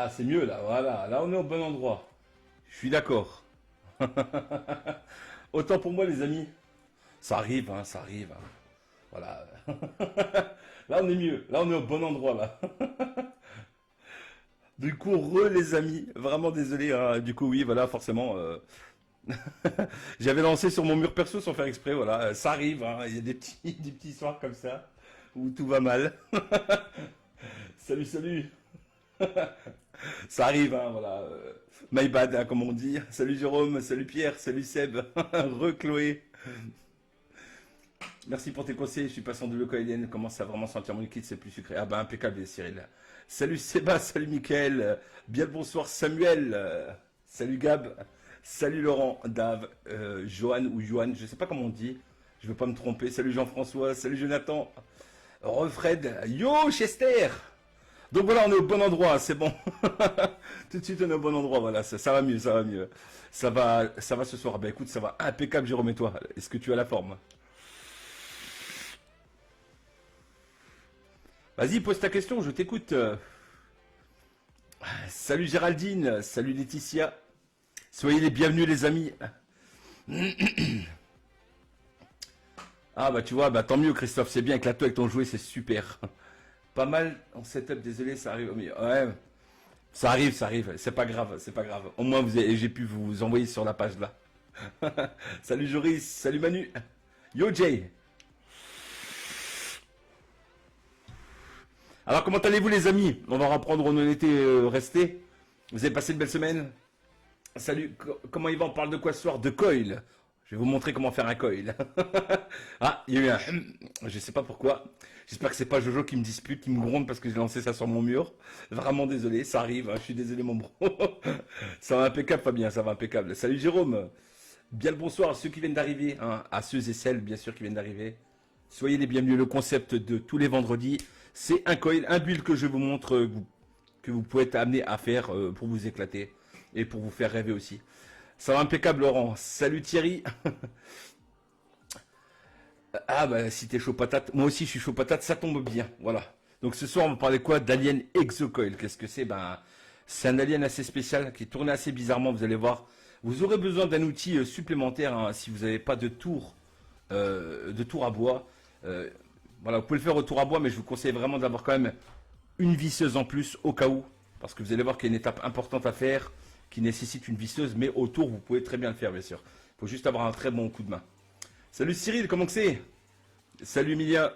Ah, c'est mieux là, voilà. Là, on est au bon endroit. Je suis d'accord. Autant pour moi, les amis. Ça arrive, hein, ça arrive, hein. Voilà. Là, on est mieux. Là, on est au bon endroit, là. Du coup, les amis. Vraiment désolé, hein. Du coup, oui, voilà, forcément. J'avais lancé sur mon mur perso sans faire exprès, voilà. Ça arrive, hein. Il y a des petits, des petits soirs comme ça où tout va mal. Salut, salut. Ça arrive, hein, voilà. My bad, hein, comme on dit. Salut Jérôme, salut Pierre, salut Seb, re-Chloé. Merci pour tes conseils, je suis passé en double coélienne, commence à vraiment sentir mon liquide, c'est plus sucré. Ah bah impeccable Cyril. Salut Séba, salut Mickaël, bien le bonsoir Samuel, salut Gab, salut Laurent, Dave, Johan ou Johan, je sais pas comment on dit, je veux pas me tromper, salut Jean-François, salut Jonathan, Refred, yo Chester. Donc voilà, on est au bon endroit, c'est bon. Tout de suite, on est au bon endroit, voilà, ça va mieux, ça va mieux. Ça va ce soir. Ben écoute, ça va impeccable, Jérôme, et toi? Est-ce que tu as la forme? Vas-y, pose ta question, je t'écoute. Salut Géraldine, salut Laetitia. Soyez les bienvenus, les amis. Ah bah tu vois, bah tant mieux Christophe, c'est bien, éclate-toi avec ton jouet, c'est super. Pas mal en setup, désolé, ça arrive au milieu. Ouais, ça arrive, c'est pas grave, c'est pas grave. Au moins j'ai pu vous envoyer sur la page là. Salut Joris, salut Manu. Yo Jay. Alors comment allez-vous les amis? On va reprendre où on en était resté. Vous avez passé une belle semaine? Salut, comment il va? On parle de quoi ce soir? De coil. Je vais vous montrer comment faire un coil. Ah, il y a eu un... Je sais pas pourquoi. J'espère que c'est pas Jojo qui me dispute, qui me gronde parce que j'ai lancé ça sur mon mur. Vraiment désolé, ça arrive. Hein, je suis désolé mon bro. Ça va impeccable Fabien, ça va impeccable. Salut Jérôme. Bien le bonsoir à ceux qui viennent d'arriver. Hein, à ceux et celles bien sûr qui viennent d'arriver. Soyez les bienvenus. Le concept de tous les vendredis, c'est un coil, un build que je vous montre, que vous pouvez être amené à faire pour vous éclater et pour vous faire rêver aussi. Ça va impeccable Laurent. Salut Thierry. Ah bah si t'es chaud patate, moi aussi je suis chaud patate, ça tombe bien. Voilà. Donc ce soir on va parler quoi? D'Alien Exocoil. Qu'est-ce que c'est? Ben c'est un alien assez spécial qui tourne assez bizarrement, vous allez voir. Vous aurez besoin d'un outil supplémentaire hein, si vous n'avez pas de tour à bois. Euh, voilà, vous pouvez le faire au tour à bois, mais je vous conseille vraiment d'avoir quand même une visseuse en plus au cas où. Parce que vous allez voir qu'il y a une étape importante à faire qui nécessite une visseuse, mais autour vous pouvez très bien le faire bien sûr. Il faut juste avoir un très bon coup de main. Salut Cyril, comment que c'est? Salut Emilia.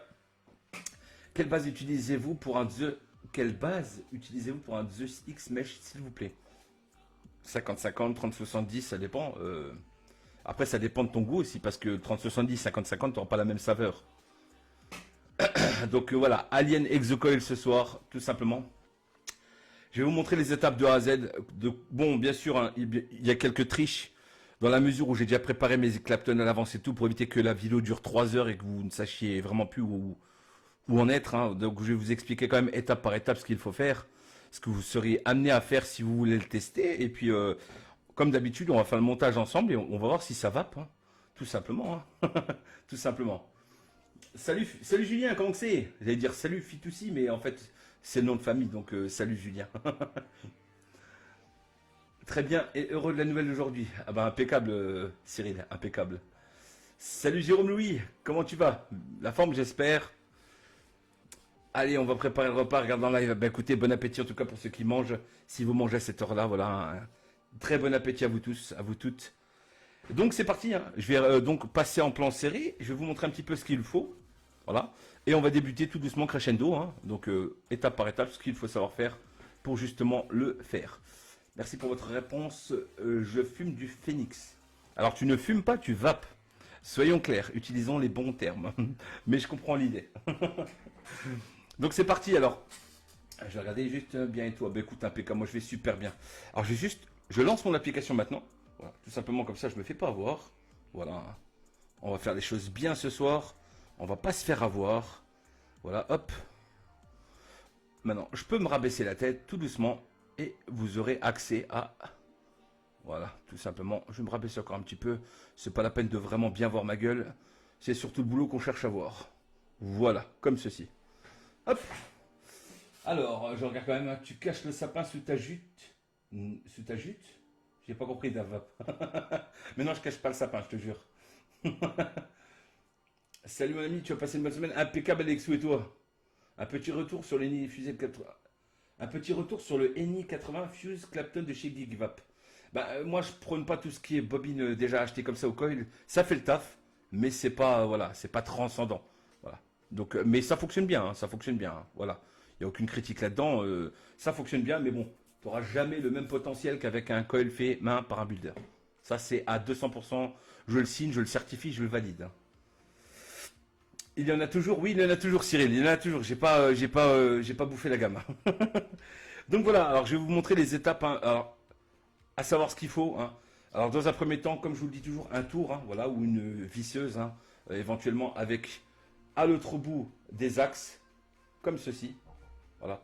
Quelle base utilisez-vous pour un Zeus Quelle base utilisez-vous pour un Zeus X Mesh s'il vous plaît? 50-50, 30-70, ça dépend. Après ça dépend de ton goût aussi parce que 30-70, 50-50, tu n'auras pas la même saveur. Donc voilà, Alien Exocoil ce soir, tout simplement. Je vais vous montrer les étapes de A à Z. Bon, bien sûr, hein, il y a quelques triches dans la mesure où j'ai déjà préparé mes Clapton à l'avance et tout pour éviter que la vidéo dure 3 heures et que vous ne sachiez vraiment plus où en être. Hein. Donc je vais vous expliquer quand même étape par étape ce qu'il faut faire, ce que vous seriez amené à faire si vous voulez le tester. Et puis, comme d'habitude, on va faire le montage ensemble et on va voir si ça vape. Hein. Tout simplement. Hein. Tout simplement. Salut, salut Julien, comment que c'est? J'allais dire salut Fitoussi, mais en fait, c'est le nom de famille, donc salut Julien. Très bien, et heureux de la nouvelle d'aujourd'hui. Ah bah impeccable Cyril, impeccable. Salut Jérôme Louis, comment tu vas? La forme j'espère. Allez, on va préparer le repas, regarde dans live. Bah écoutez, bon appétit en tout cas pour ceux qui mangent. Si vous mangez à cette heure-là, voilà. Un très bon appétit à vous tous, à vous toutes. Donc c'est parti, hein. Je vais donc passer en plan série. Je vais vous montrer un petit peu ce qu'il faut. Voilà. Et on va débuter tout doucement crescendo. Hein. Donc étape par étape, ce qu'il faut savoir faire pour justement le faire. Merci pour votre réponse. Je fume du phénix. Alors tu ne fumes pas, tu vapes. Soyons clairs, utilisons les bons termes. Mais je comprends l'idée. Donc c'est parti alors. Je vais regarder juste bien et toi. Bah écoute, impeccable, moi je vais super bien. Alors je lance mon application maintenant. Voilà, tout simplement comme ça, je me fais pas avoir. Voilà. On va faire les choses bien ce soir. On va pas se faire avoir. Voilà, hop. Maintenant, je peux me rabaisser la tête tout doucement. Et vous aurez accès à... Voilà, tout simplement. Je vais me rabaisser encore un petit peu. C'est pas la peine de vraiment bien voir ma gueule. C'est surtout le boulot qu'on cherche à voir. Voilà, comme ceci. Hop. Alors, je regarde quand même, hein. Tu caches le sapin sous ta jute. Sous ta jute? J'ai pas compris, Davap. Mais non, je cache pas le sapin, je te jure. Salut mon ami, tu as passé une bonne semaine. Impeccable Alexou et toi. Un petit retour sur l'Eni Fusée de 80. Un petit retour sur le Eni 80 Fuse Clapton de chez Gigvap. Bah, moi, je prône pas tout ce qui est bobine déjà acheté comme ça au coil. Ça fait le taf, mais c'est pas, voilà, c'est pas transcendant. Voilà. Donc, mais ça fonctionne bien, hein, ça fonctionne bien. Hein, voilà. Il n'y a aucune critique là-dedans. Ça fonctionne bien, mais bon, tu n'auras jamais le même potentiel qu'avec un coil fait main par un builder. Ça, c'est à 200%. Je le signe, je le certifie, je le valide. Hein. Il y en a toujours, oui, il y en a toujours, Cyril. Il y en a toujours. J'ai pas bouffé la gamme. Donc voilà. Alors, je vais vous montrer les étapes. Hein. Alors, à savoir ce qu'il faut. Hein. Alors, dans un premier temps, comme je vous le dis toujours, un tour, hein, voilà, ou une visseuse, hein, éventuellement avec à l'autre bout des axes, comme ceci. Voilà.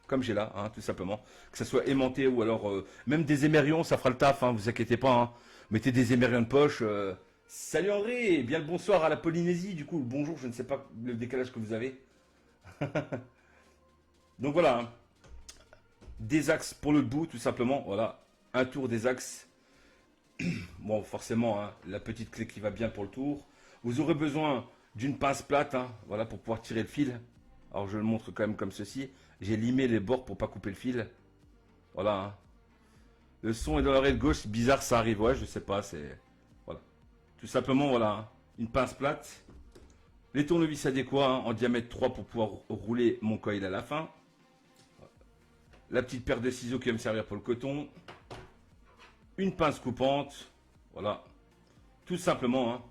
Comme j'ai là, hein, tout simplement. Que ce soit aimanté ou alors même des émerions, ça fera le taf, hein, vous inquiétez pas. Hein. Mettez des émerions de poche. Salut André, bien le bonsoir à la Polynésie, du coup, le bonjour, je ne sais pas le décalage que vous avez. Donc voilà, hein. Des axes pour le bout, tout simplement. Voilà, un tour des axes. Bon, forcément, hein, la petite clé qui va bien pour le tour. Vous aurez besoin d'une pince plate, hein, voilà, pour pouvoir tirer le fil. Alors je le montre quand même comme ceci. J'ai limé les bords pour pas couper le fil. Voilà. Hein. Le son est dans l'oreille gauche, bizarre, ça arrive. Ouais, je sais pas, c'est... Voilà. Tout simplement, voilà. Hein. Une pince plate. Les tournevis adéquats, hein, en diamètre 3 pour pouvoir rouler mon coil à la fin. La petite paire de ciseaux qui va me servir pour le coton. Une pince coupante. Voilà. Tout simplement. Hein.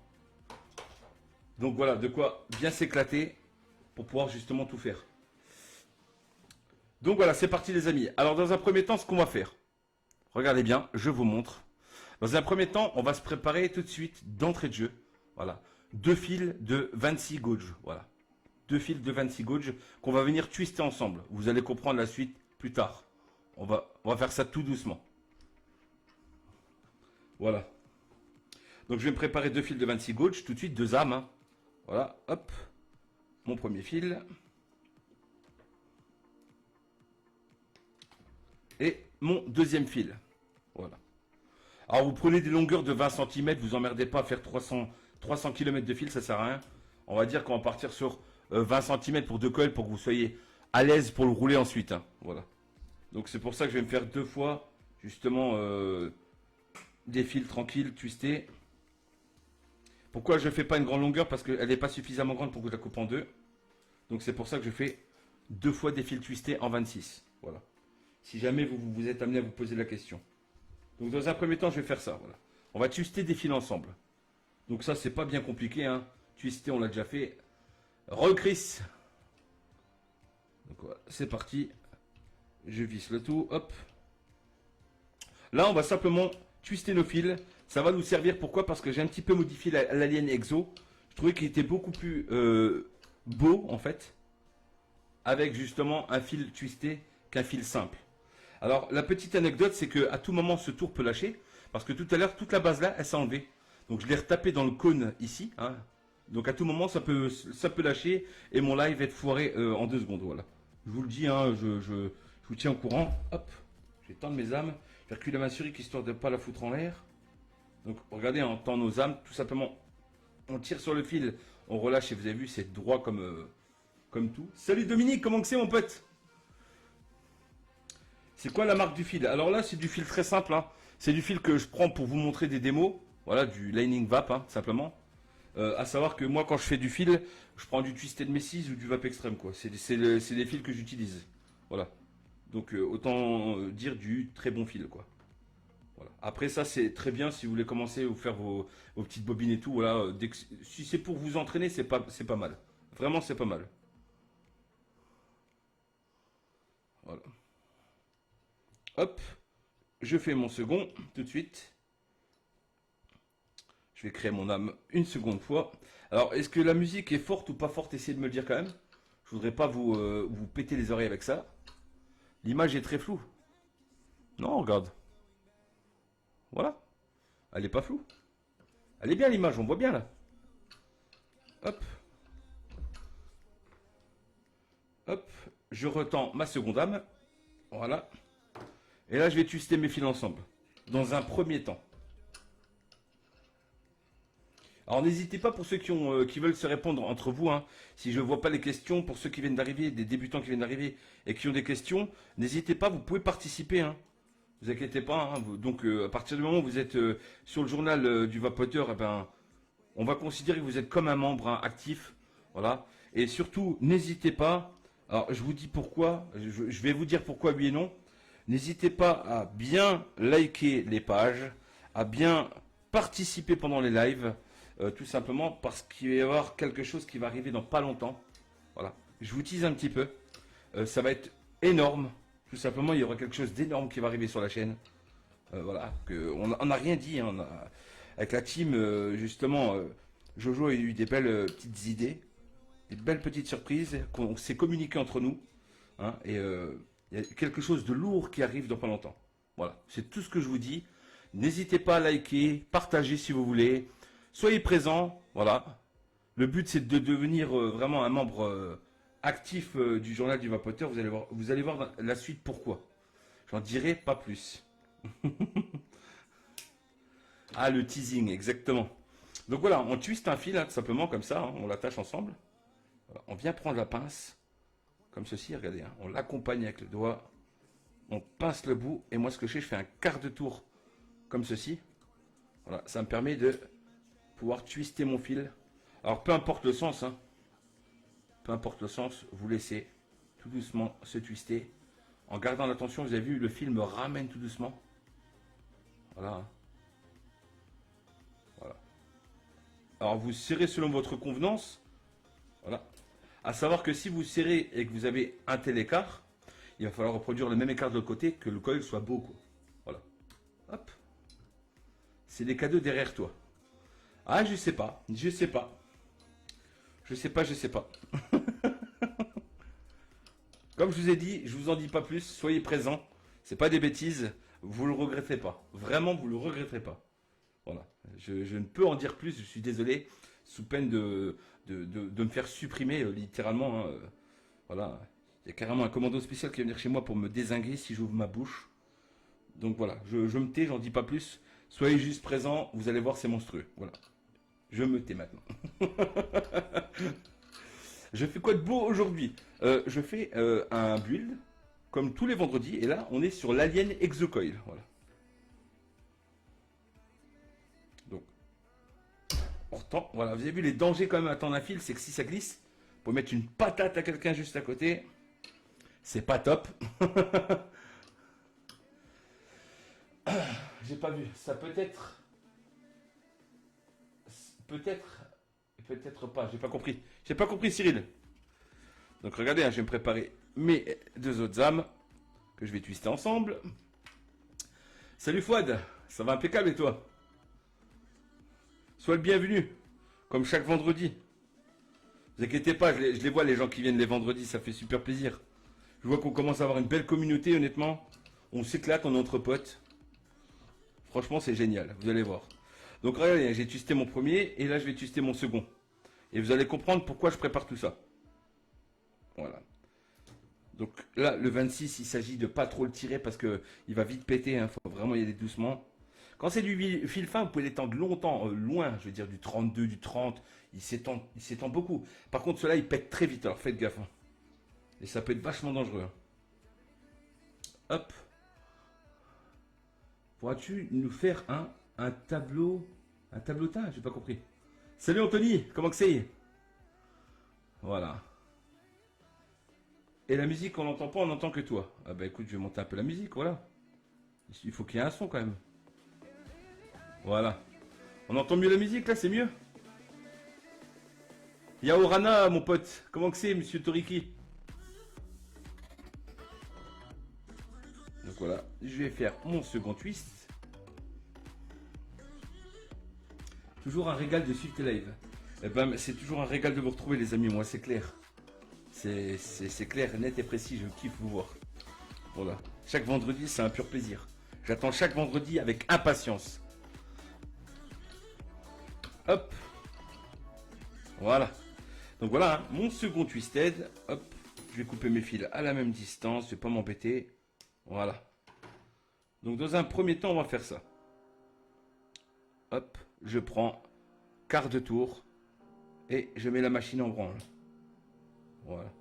Donc voilà, de quoi bien s'éclater pour pouvoir justement tout faire. Donc voilà, c'est parti les amis. Alors dans un premier temps, ce qu'on va faire. Regardez bien, je vous montre. Dans un premier temps, on va se préparer tout de suite d'entrée de jeu. Voilà. 2 fils de 26 gauges. Voilà. 2 fils de 26 gauges qu'on va venir twister ensemble. Vous allez comprendre la suite plus tard. On va faire ça tout doucement. Voilà. Donc je vais me préparer 2 fils de 26 gauges. Tout de suite, 2 âmes. Hein. Voilà. Hop. Mon premier fil. Et mon deuxième fil. Voilà. Alors vous prenez des longueurs de 20 cm, vous emmerdez pas à faire 300 km de fil, ça sert à rien. On va dire qu'on va partir sur 20 cm pour 2 coils pour que vous soyez à l'aise pour le rouler ensuite. Hein. Voilà. Donc c'est pour ça que je vais me faire 2 fois justement des fils tranquilles, twistés. Pourquoi je ne fais pas une grande longueur? Parce qu'elle n'est pas suffisamment grande pour que je la coupe en deux. Donc c'est pour ça que je fais 2 fois des fils twistés en 26. Voilà. Si jamais vous êtes amené à vous poser la question. Donc dans un premier temps, je vais faire ça. Voilà. On va twister des fils ensemble. Donc ça, c'est pas bien compliqué. Hein. Twister, on l'a déjà fait. Recris. Donc voilà, c'est parti. Je visse le tout. Hop. Là, on va simplement twister nos fils. Ça va nous servir. Pourquoi? Parce que j'ai un petit peu modifié l'alien Exo. Je trouvais qu'il était beaucoup plus beau, en fait. Avec justement un fil twisté qu'un fil simple. Alors, la petite anecdote, c'est qu'à tout moment, ce tour peut lâcher. Parce que tout à l'heure, toute la base là, elle s'est enlevée. Donc, je l'ai retapé dans le cône ici. Hein. Donc, à tout moment, ça peut lâcher. Et mon live va être foiré en 2 secondes. Voilà. Je vous le dis, hein, je vous tiens au courant. Hop, je vais tendre mes âmes. Je vais reculer ma souris histoire de ne pas la foutre en l'air. Donc, regardez, on tend nos âmes. Tout simplement, on tire sur le fil. On relâche et vous avez vu, c'est droit comme tout. Salut Dominique, comment que c'est mon pote? C'est quoi la marque du fil? Alors là, c'est du fil très simple. Hein. C'est du fil que je prends pour vous montrer des démos. Voilà, du Lightning Vap, hein, simplement. À savoir que moi, quand je fais du fil, je prends du Twisted Messis ou du Vap Extreme, quoi. C'est les fils que j'utilise. Voilà. Donc, autant dire du très bon fil, quoi. Voilà. Après, ça, c'est très bien si vous voulez commencer à faire vos petites bobines et tout. Voilà. Si c'est pour vous entraîner, c'est pas mal. Vraiment, c'est pas mal. Voilà. Hop, je fais mon second tout de suite. Je vais créer mon âme une seconde fois. Alors, est-ce que la musique est forte ou pas forte? Essayez de me le dire quand même. Je voudrais pas vous péter les oreilles avec ça. L'image est très floue. Non, regarde. Voilà. Elle est pas floue. Elle est bien l'image, on voit bien là. Hop. Hop. je retends ma seconde âme. Voilà. Et là, je vais twister mes fils ensemble. Dans un premier temps. Alors n'hésitez pas pour ceux qui veulent se répondre entre vous, hein. Si je ne vois pas les questions, pour ceux qui viennent d'arriver, des débutants qui viennent d'arriver et qui ont des questions, n'hésitez pas, vous pouvez participer, hein. Vous inquiétez pas, hein. Donc à partir du moment où vous êtes sur le journal du vapoteur, eh ben, on va considérer que vous êtes comme un membre, hein, actif. Voilà. Et surtout, n'hésitez pas, alors je vous dis pourquoi, je vais vous dire pourquoi oui et non. N'hésitez pas à bien liker les pages, à bien participer pendant les lives. Tout simplement parce qu'il va y avoir quelque chose qui va arriver dans pas longtemps. Voilà. Je vous tease un petit peu. Ça va être énorme. Tout simplement, il y aura quelque chose d'énorme qui va arriver sur la chaîne. Voilà. On n'a rien dit. Hein. Avec la team, justement, Jojo a eu des belles petites idées. Des belles petites surprises qu'on s'est communiqué entre nous. Hein, et il y a quelque chose de lourd qui arrive dans pas longtemps. Voilà. C'est tout ce que je vous dis. N'hésitez pas à liker, partager si vous voulez. Soyez présents, voilà. Le but c'est de devenir vraiment un membre actif du journal du vapoteur. Vous allez voir la suite pourquoi. J'en dirai pas plus. Ah, le teasing, exactement. Donc voilà, on twiste un fil, hein, tout simplement comme ça, hein, on l'attache ensemble. Voilà, on vient prendre la pince, comme ceci, regardez, hein, on l'accompagne avec le doigt. On pince le bout, et moi ce que je fais un quart de tour, comme ceci. Voilà, ça me permet de pouvoir twister mon fil. Alors peu importe le sens, hein, peu importe le sens, vous laissez tout doucement se twister. En gardant l'attention, vous avez vu, le fil me ramène tout doucement. Voilà. Voilà. Alors vous serrez selon votre convenance. Voilà. À savoir que si vous serrez et que vous avez un tel écart, il va falloir reproduire le même écart de l'autre côté, que le coil soit beau, quoi. Voilà. Hop. C'est les cadeaux derrière toi. Ah, je sais pas, je sais pas. Je sais pas, je sais pas. Comme je vous ai dit, je vous en dis pas plus, soyez présents. C'est pas des bêtises, vous le regretterez pas. Vraiment, vous le regretterez pas. Voilà. Je ne peux en dire plus, je suis désolé, sous peine de me faire supprimer littéralement. Hein, voilà. Il y a carrément un commando spécial qui va venir chez moi pour me dézinguer si j'ouvre ma bouche. Donc voilà, je me tais, j'en dis pas plus. Soyez juste présents, vous allez voir, c'est monstrueux. Voilà. Je me tais maintenant. Je fais quoi de beau aujourd'hui? Je fais un build, comme tous les vendredis. Et là, on est sur l'Alien Exocoil. Voilà. Donc, on retend. Voilà, vous avez vu les dangers quand même à tendre un fil. C'est que si ça glisse, pour mettre une patate à quelqu'un juste à côté, c'est pas top. J'ai pas vu. Ça peut être... Peut-être pas, j'ai pas compris. J'ai pas compris, Cyril. Donc regardez, hein, je vais me préparer mes deux autres âmes que je vais twister ensemble. Salut Fouad, ça va impeccable et toi? Sois le bienvenu, comme chaque vendredi. Ne vous inquiétez pas, je les vois les gens qui viennent les vendredis, ça fait super plaisir. Je vois qu'on commence à avoir une belle communauté, honnêtement. On s'éclate, on est entre potes. Franchement, c'est génial, vous allez voir. Donc regardez, j'ai twisté mon premier et là je vais twister mon second. Et vous allez comprendre pourquoi je prépare tout ça. Voilà. Donc là, le 26, il s'agit de pas trop le tirer parce qu'il va vite péter. Il faut vraiment y aller doucement. Quand c'est du fil fin, vous pouvez l'étendre longtemps, loin. Je veux dire du 32, du 30. Il s'étend beaucoup. Par contre, ceux-là, ils pètent très vite. Alors faites gaffe. Hein. Et ça peut être vachement dangereux. Hein. Hop. Pourras-tu nous faire un tableau... Un tableautin? J'ai pas compris. Salut Anthony, comment que c'est? Voilà. Et la musique, on n'entend pas, on n'entend que toi. Ah bah écoute, je vais monter un peu la musique, voilà. Il faut qu'il y ait un son quand même. Voilà. On entend mieux la musique là, c'est mieux? Yaorana, mon pote. Comment que c'est, monsieur Toriki? Donc voilà, je vais faire mon second twist. Toujours un régal de suivre tes lives. Eh ben, c'est toujours un régal de vous retrouver, les amis, moi, c'est clair. C'est clair, net et précis, je kiffe vous voir. Voilà. Chaque vendredi, c'est un pur plaisir. J'attends chaque vendredi avec impatience. Hop. Voilà. Donc voilà, hein, mon second twisted. Hop. je vais couper mes fils à la même distance, je vais pas m'embêter. Voilà. Donc dans un premier temps, on va faire ça. Hop, je prends quart de tour et je mets la machine en branle. Voilà.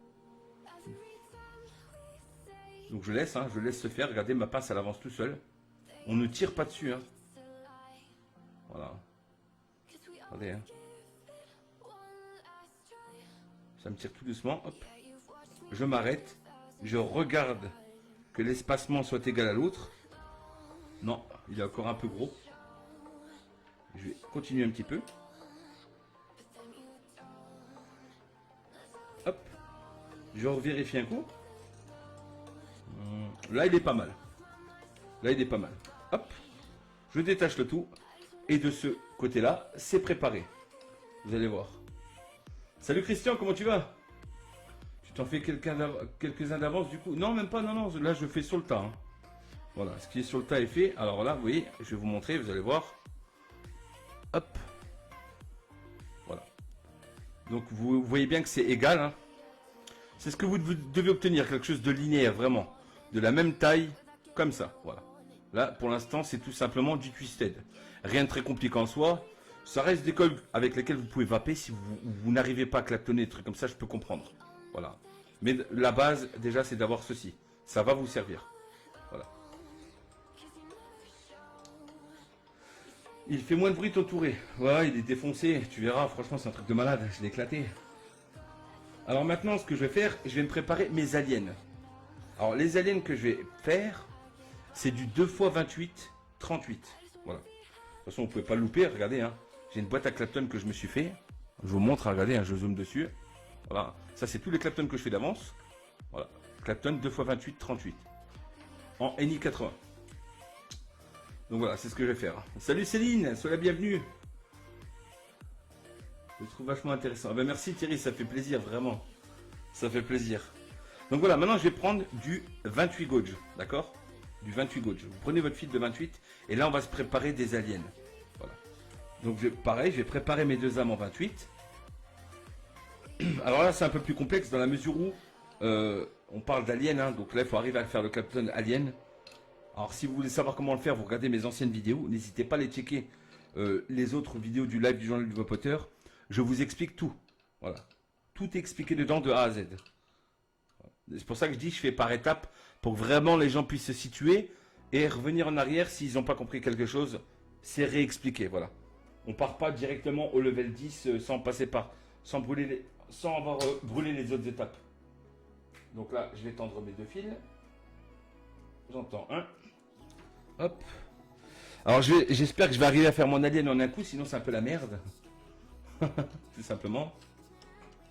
Donc je laisse se faire. Regardez, ma pince, elle avance tout seul. On ne tire pas dessus. Hein. Voilà. Regardez. Hein. Ça me tire tout doucement. Hop. Je m'arrête. Je regarde que l'espacement soit égal à l'autre. Non, il est encore un peu gros. Je vais continuer un petit peu. Hop. Je revérifie un coup. Là, il est pas mal. Là, il est pas mal. Hop. Je détache le tout. Et de ce côté-là, c'est préparé. Vous allez voir. Salut Christian, comment tu vas? Tu t'en fais quelques-uns d'avance du coup? Non, même pas, non, non. Là, je fais sur le tas. Hein. Voilà, ce qui est sur le tas est fait. Alors là, vous voyez, je vais vous montrer, vous allez voir. Hop. Voilà. Donc, vous voyez bien que c'est égal. Hein. C'est ce que vous devez obtenir, quelque chose de linéaire, vraiment. De la même taille, comme ça. Voilà. Là, pour l'instant, c'est tout simplement du twisted. Rien de très compliqué en soi. Ça reste des cols avec lesquels vous pouvez vaper. Si vous n'arrivez pas à claptonner des trucs comme ça, je peux comprendre. Voilà. Mais la base, déjà, c'est d'avoir ceci. Ça va vous servir. Voilà. Il fait moins de bruit ton touré. Ouais, il est défoncé. Tu verras, franchement, c'est un truc de malade. Je l'ai éclaté. Alors maintenant, ce que je vais faire, je vais me préparer mes aliens. Alors, les aliens que je vais faire, c'est du 2x28, 38. Voilà. De toute façon, vous ne pouvez pas le louper. Regardez, hein. J'ai une boîte à Clapton que je me suis fait. Je vous montre, regardez, hein, je zoome dessus. Voilà. Ça, c'est tous les Clapton que je fais d'avance. Voilà. Clapton 2x28, 38. En NI 80. Donc voilà, c'est ce que je vais faire. Salut Céline, sois la bienvenue. Je le trouve vachement intéressant. Ben merci Thierry, ça fait plaisir, vraiment. Ça fait plaisir. Donc voilà, maintenant je vais prendre du 28 gauge, d'accord? Du 28 gauge. Vous prenez votre fil de 28 et là on va se préparer des aliens. Voilà. Donc pareil, je vais préparer mes deux âmes en 28. Alors là c'est un peu plus complexe dans la mesure où on parle d'aliens, hein, donc là il faut arriver à faire le Clapton alien. Alors si vous voulez savoir comment le faire, vous regardez mes anciennes vidéos, n'hésitez pas à les checker. Les autres vidéos du live du journal du vapoteur, je vous explique tout. Voilà. Tout est expliqué dedans de A à Z. C'est pour ça que je dis je fais par étapes pour que vraiment les gens puissent se situer et revenir en arrière s'ils n'ont pas compris quelque chose. C'est réexpliqué, voilà. On part pas directement au level 10 sans passer par, sans avoir brûlé les autres étapes. Donc là, je vais tendre mes deux fils. J'entends un. Hop. Alors j'espère que je vais arriver à faire mon alien en un coup, sinon c'est un peu la merde. Tout simplement.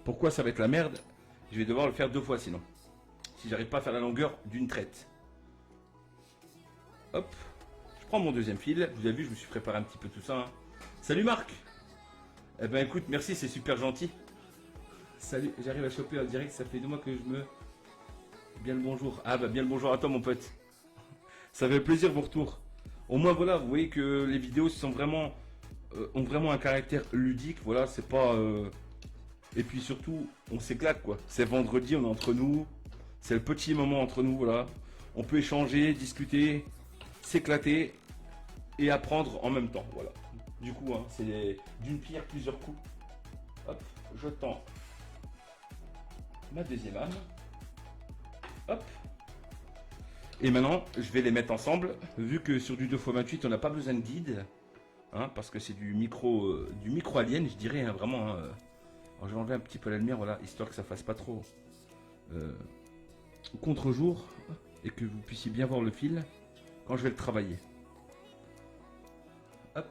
Pourquoi ça va être la merde? Je vais devoir le faire deux fois sinon. Si j'arrive pas à faire la longueur d'une traite. Hop. Je prends mon deuxième fil. Vous avez vu, je me suis préparé un petit peu tout ça. Hein. Salut Marc. Eh ben écoute, merci, c'est super gentil. Salut, j'arrive à choper en direct, ça fait 2 mois que je me... Bien le bonjour. Ah bah bien le bonjour à toi mon pote. Ça fait plaisir vos retours. Au moins voilà, vous voyez que les vidéos sont vraiment... ont vraiment un caractère ludique, voilà, c'est pas... Et puis surtout, on s'éclate quoi. C'est vendredi, on est entre nous. C'est le petit moment entre nous, voilà. On peut échanger, discuter, s'éclater et apprendre en même temps, voilà. Du coup, hein, c'est d'une pierre plusieurs coups. Hop, je tends ma deuxième âme. Hop. Et maintenant, je vais les mettre ensemble. Vu que sur du 2x28, on n'a pas besoin de guide. Hein, parce que c'est du micro alien, je dirais, hein, vraiment. Hein, alors je vais enlever un petit peu la lumière, voilà, histoire que ça fasse pas trop contre-jour et que vous puissiez bien voir le fil quand je vais le travailler. Hop.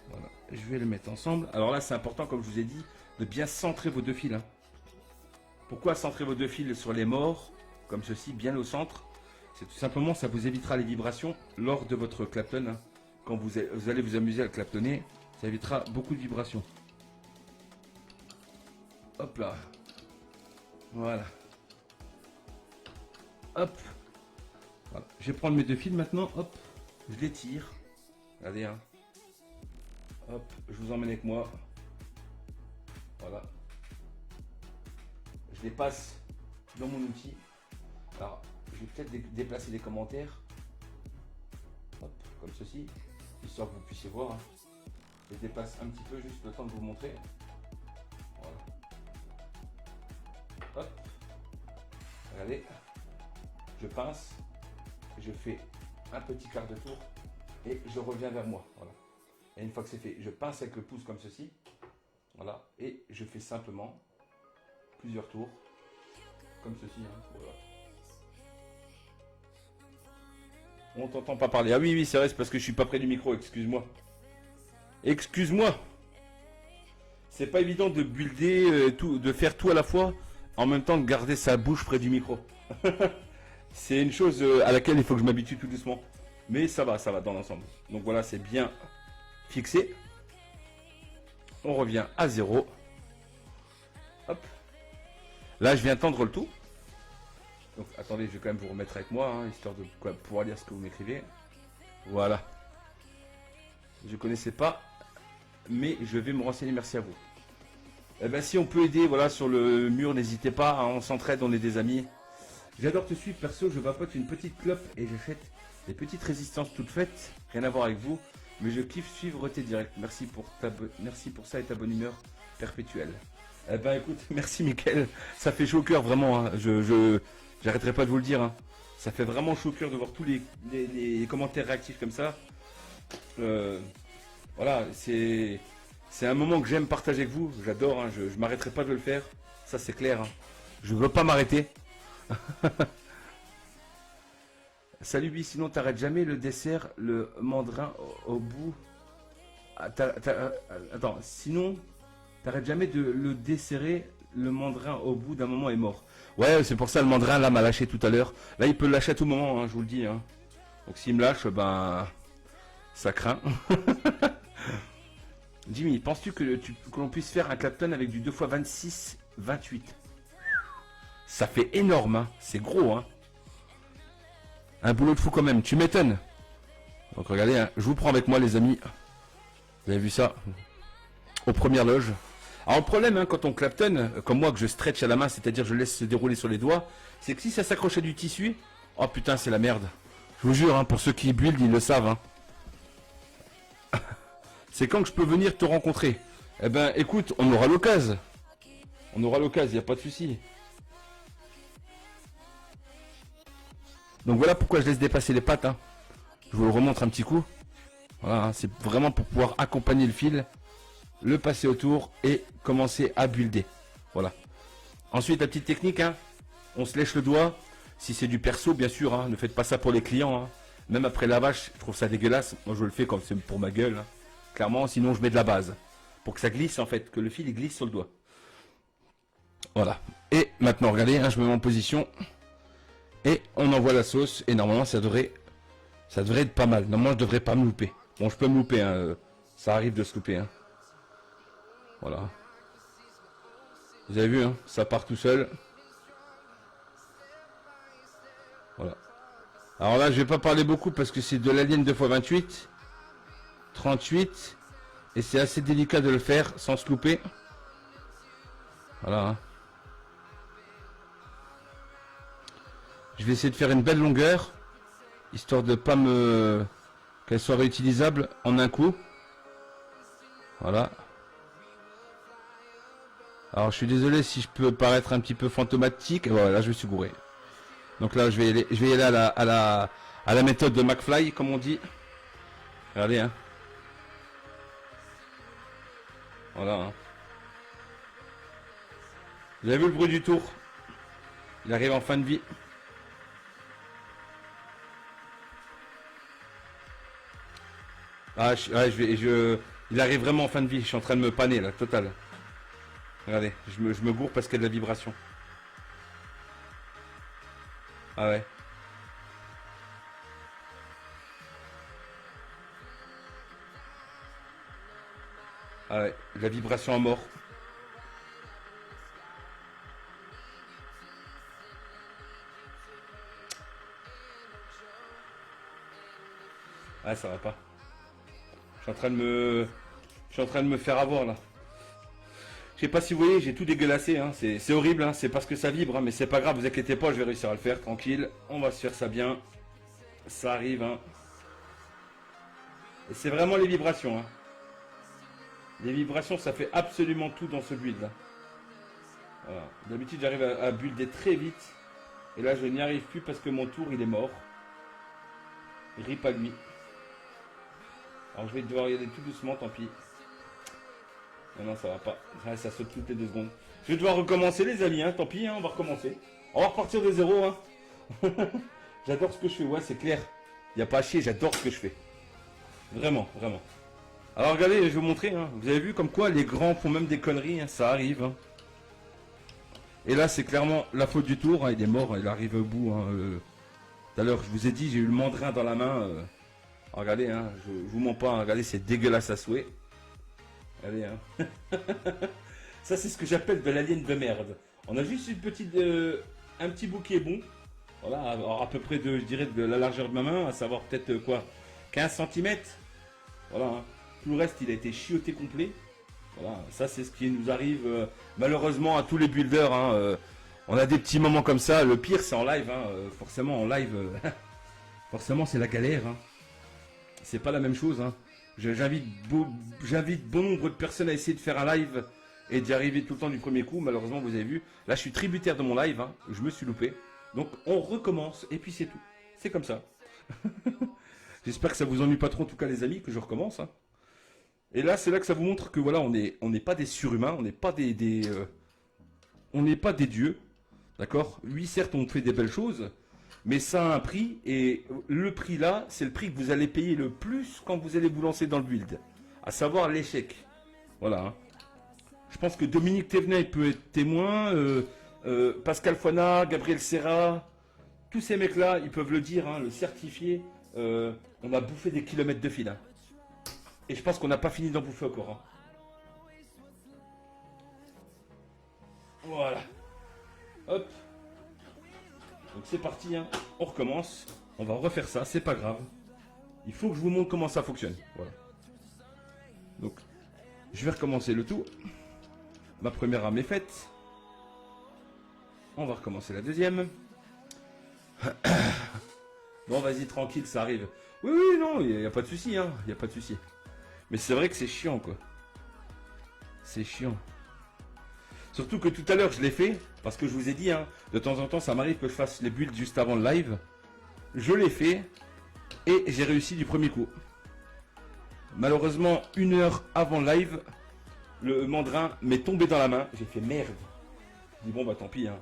Voilà, je vais le mettre ensemble. Alors là, c'est important, comme je vous ai dit, de bien centrer vos deux fils. Hein. Pourquoi centrer vos deux fils sur les morts, comme ceci, bien au centre? C'est tout simplement, ça vous évitera les vibrations lors de votre clapton. Hein. Quand vous allez vous amuser à le claptonner, ça évitera beaucoup de vibrations. Hop là. Voilà. Hop. Voilà. Je vais prendre mes deux fils maintenant. Hop. Je les tire. Regardez. Hein. Hop. Je vous emmène avec moi. Voilà. je les passe dans mon outil. Alors, je vais peut-être déplacer les commentaires. Hop, comme ceci, histoire que vous puissiez voir. Hein. Je déplace un petit peu, juste le temps de vous montrer. Voilà. Hop. Regardez. Je pince. Je fais un petit quart de tour. Et je reviens vers moi. Voilà. Et une fois que c'est fait, je pince avec le pouce comme ceci. Voilà. Et je fais simplement plusieurs tours. Comme ceci. Hein. Voilà. On t'entend pas parler. Ah oui, oui, c'est vrai, c'est parce que je suis pas près du micro, excuse-moi. Excuse-moi. C'est pas évident de builder, tout, de faire tout à la fois, en même temps de garder sa bouche près du micro. C'est une chose à laquelle il faut que je m'habitue tout doucement. Mais ça va dans l'ensemble. Donc voilà, c'est bien fixé. On revient à 0. Hop. Là, je viens tendre le tout. Donc attendez, je vais quand même vous remettre avec moi, hein, histoire de pouvoir lire ce que vous m'écrivez. Voilà. Je connaissais pas, mais je vais me renseigner, merci à vous. Eh ben, si on peut aider, voilà, sur le mur, n'hésitez pas, hein, on s'entraide, on est des amis. J'adore te suivre, perso, je vapote une petite clope et j'achète des petites résistances toutes faites, rien à voir avec vous, mais je kiffe suivre tes directs. Merci pour ça et ta bonne humeur perpétuelle. Eh ben écoute, merci Mickaël, ça fait chaud au cœur vraiment, hein. J'arrêterai pas de vous le dire, hein. Ça fait vraiment chaud au cœur de voir tous les commentaires réactifs comme ça. Voilà, c'est un moment que j'aime partager avec vous, j'adore, hein. Je m'arrêterai pas de le faire, ça c'est clair, hein. Je veux pas m'arrêter. Salut lui, sinon t'arrêtes jamais le dessert, le mandrin au bout. Attends, sinon t'arrêtes jamais de le desserrer, le mandrin au bout d'un moment est mort. Ouais, c'est pour ça le mandrin là m'a lâché tout à l'heure. Là il peut le lâcher à tout moment, hein, je vous le dis. Hein. Donc s'il me lâche, ben ça craint. Jimmy, penses-tu que l'on puisse faire un Clapton avec du 2x26, 28? Ça fait énorme, hein. C'est gros, hein. Un boulot de fou quand même, tu m'étonnes. Donc regardez, hein, je vous prends avec moi les amis. Vous avez vu ça? Aux premières loges. Alors le problème, hein, quand on Clapton, comme moi que je stretch à la main, c'est-à-dire je laisse se dérouler sur les doigts, c'est que si ça s'accroche à du tissu, oh putain c'est la merde. Je vous jure, hein, pour ceux qui build, ils le savent. Hein. C'est quand que je peux venir te rencontrer? Eh ben écoute, on aura l'occasion. On aura l'occasion, il n'y a pas de souci. Donc voilà pourquoi je laisse dépasser les pattes. Hein. Je vous le remontre un petit coup. Voilà, hein, c'est vraiment pour pouvoir accompagner le fil, le passer autour et commencer à builder. Voilà. Ensuite, la petite technique, hein, on se lèche le doigt. Si c'est du perso, bien sûr, hein, ne faites pas ça pour les clients. Hein. Même après lavage, je trouve ça dégueulasse. Moi, je le fais quand c'est pour ma gueule. Hein. Clairement, sinon, je mets de la base. Pour que ça glisse, en fait, que le fil il glisse sur le doigt. Voilà. Et maintenant, regardez, hein, je me mets en position. Et on envoie la sauce. Et normalement, ça devrait être pas mal. Normalement, je devrais pas me louper. Bon, je peux me louper. Hein. Ça arrive de se louper. Hein. Voilà. Vous avez vu, hein, ça part tout seul. Voilà. Alors là, je vais pas parler beaucoup parce que c'est de l'alien 2x28. 38. Et c'est assez délicat de le faire sans se louper. Voilà. Hein. Je vais essayer de faire une belle longueur. Histoire de pas me... qu'elle soit réutilisable en un coup. Voilà. Alors je suis désolé si je peux paraître un petit peu fantomatique. Voilà, là je me suis gouré. Donc là je vais y aller à la méthode de McFly, comme on dit. Regardez, hein. Voilà. Hein. Vous avez vu le bruit du tour? Il arrive en fin de vie. Ah, il arrive vraiment en fin de vie. Je suis en train de me panner là, total. Regardez, je me gourre parce qu'il y a de la vibration. Ah ouais. Ah ouais, la vibration à mort. Ah, ça va pas. Je suis en train de me faire avoir là. sais pas si vous voyez, j'ai tout dégueulassé, hein. C'est horrible, hein. C'est parce que ça vibre, hein. Mais c'est pas grave, vous inquiétez pas, je vais réussir à le faire, tranquille. On va se faire ça bien. Ça arrive, hein. Et c'est vraiment les vibrations, hein. Les vibrations, ça fait absolument tout dans ce build là. Voilà. D'habitude, j'arrive à builder très vite. Et là, je n'y arrive plus parce que mon tour, il est mort. Rip à lui. Alors, je vais devoir y aller tout doucement, tant pis. Non, non, ça va pas. Ça saute toutes les 2 secondes. Je vais devoir recommencer, les amis, hein. Tant pis, hein, on va recommencer. On va repartir de zéro, hein. J'adore ce que je fais, ouais, c'est clair. Il n'y a pas à chier, j'adore ce que je fais. Vraiment, vraiment. Alors regardez, je vais vous montrer, hein. Vous avez vu comme quoi les grands font même des conneries, hein. Ça arrive, hein. Et là c'est clairement la faute du tour, hein. Il est mort, il arrive au bout, hein. Tout à l'heure je vous ai dit, j'ai eu le mandrin dans la main. Regardez, hein. Je vous mens pas, hein. Regardez, c'est dégueulasse à souhait. Allez, hein. Ça c'est ce que j'appelle de l'alien de merde. On a juste une petite, un petit bout qui est bon. Voilà, alors à peu près de, je dirais, de la largeur de ma main, à savoir peut-être quoi, 15 cm. Voilà, hein. Tout le reste, il a été chioté complet. Voilà, ça c'est ce qui nous arrive malheureusement à tous les builders, hein. On a des petits moments comme ça. Le pire, c'est en live, hein. Forcément, en live, forcément, c'est la galère, hein. C'est pas la même chose, hein. J'invite bon nombre de personnes à essayer de faire un live et d'y arriver tout le temps du premier coup. Malheureusement, vous avez vu, là, je suis tributaire de mon live, hein. Je me suis loupé. Donc, on recommence et puis c'est tout. C'est comme ça. J'espère que ça vous ennuie pas trop, en tout cas, les amis, que je recommence, hein. Et là, c'est là que ça vous montre que voilà, on n'est pas des surhumains, on n'est pas on n'est pas des dieux, d'accord? Oui, certes, on fait des belles choses, mais ça a un prix, et le prix là, c'est le prix que vous allez payer le plus quand vous allez vous lancer dans le build, à savoir l'échec. Voilà, hein. Je pense que Dominique Thévenin peut être témoin, Pascal Foina, Gabriel Serra, tous ces mecs-là, ils peuvent le dire, hein, le certifier. On a bouffé des kilomètres de fil, hein. Et je pense qu'on n'a pas fini d'en bouffer encore, hein. Voilà. Hop. Donc c'est parti, hein. On recommence. On va refaire ça, c'est pas grave. Il faut que je vous montre comment ça fonctionne. Voilà. Donc, je vais recommencer le tout. Ma première arme est faite. On va recommencer la deuxième. Bon, vas-y, tranquille, ça arrive. Oui, oui, non, il n'y a pas de souci, hein. Il n'y a pas de souci. Mais c'est vrai que c'est chiant, quoi. C'est chiant. Surtout que tout à l'heure, je l'ai fait. Parce que je vous ai dit, hein, de temps en temps, ça m'arrive que je fasse les builds juste avant le live. Je l'ai fait. Et j'ai réussi du premier coup. Malheureusement, 1 heure avant le live, le mandrin m'est tombé dans la main. J'ai fait merde. Je dis bon, bah tant pis, hein.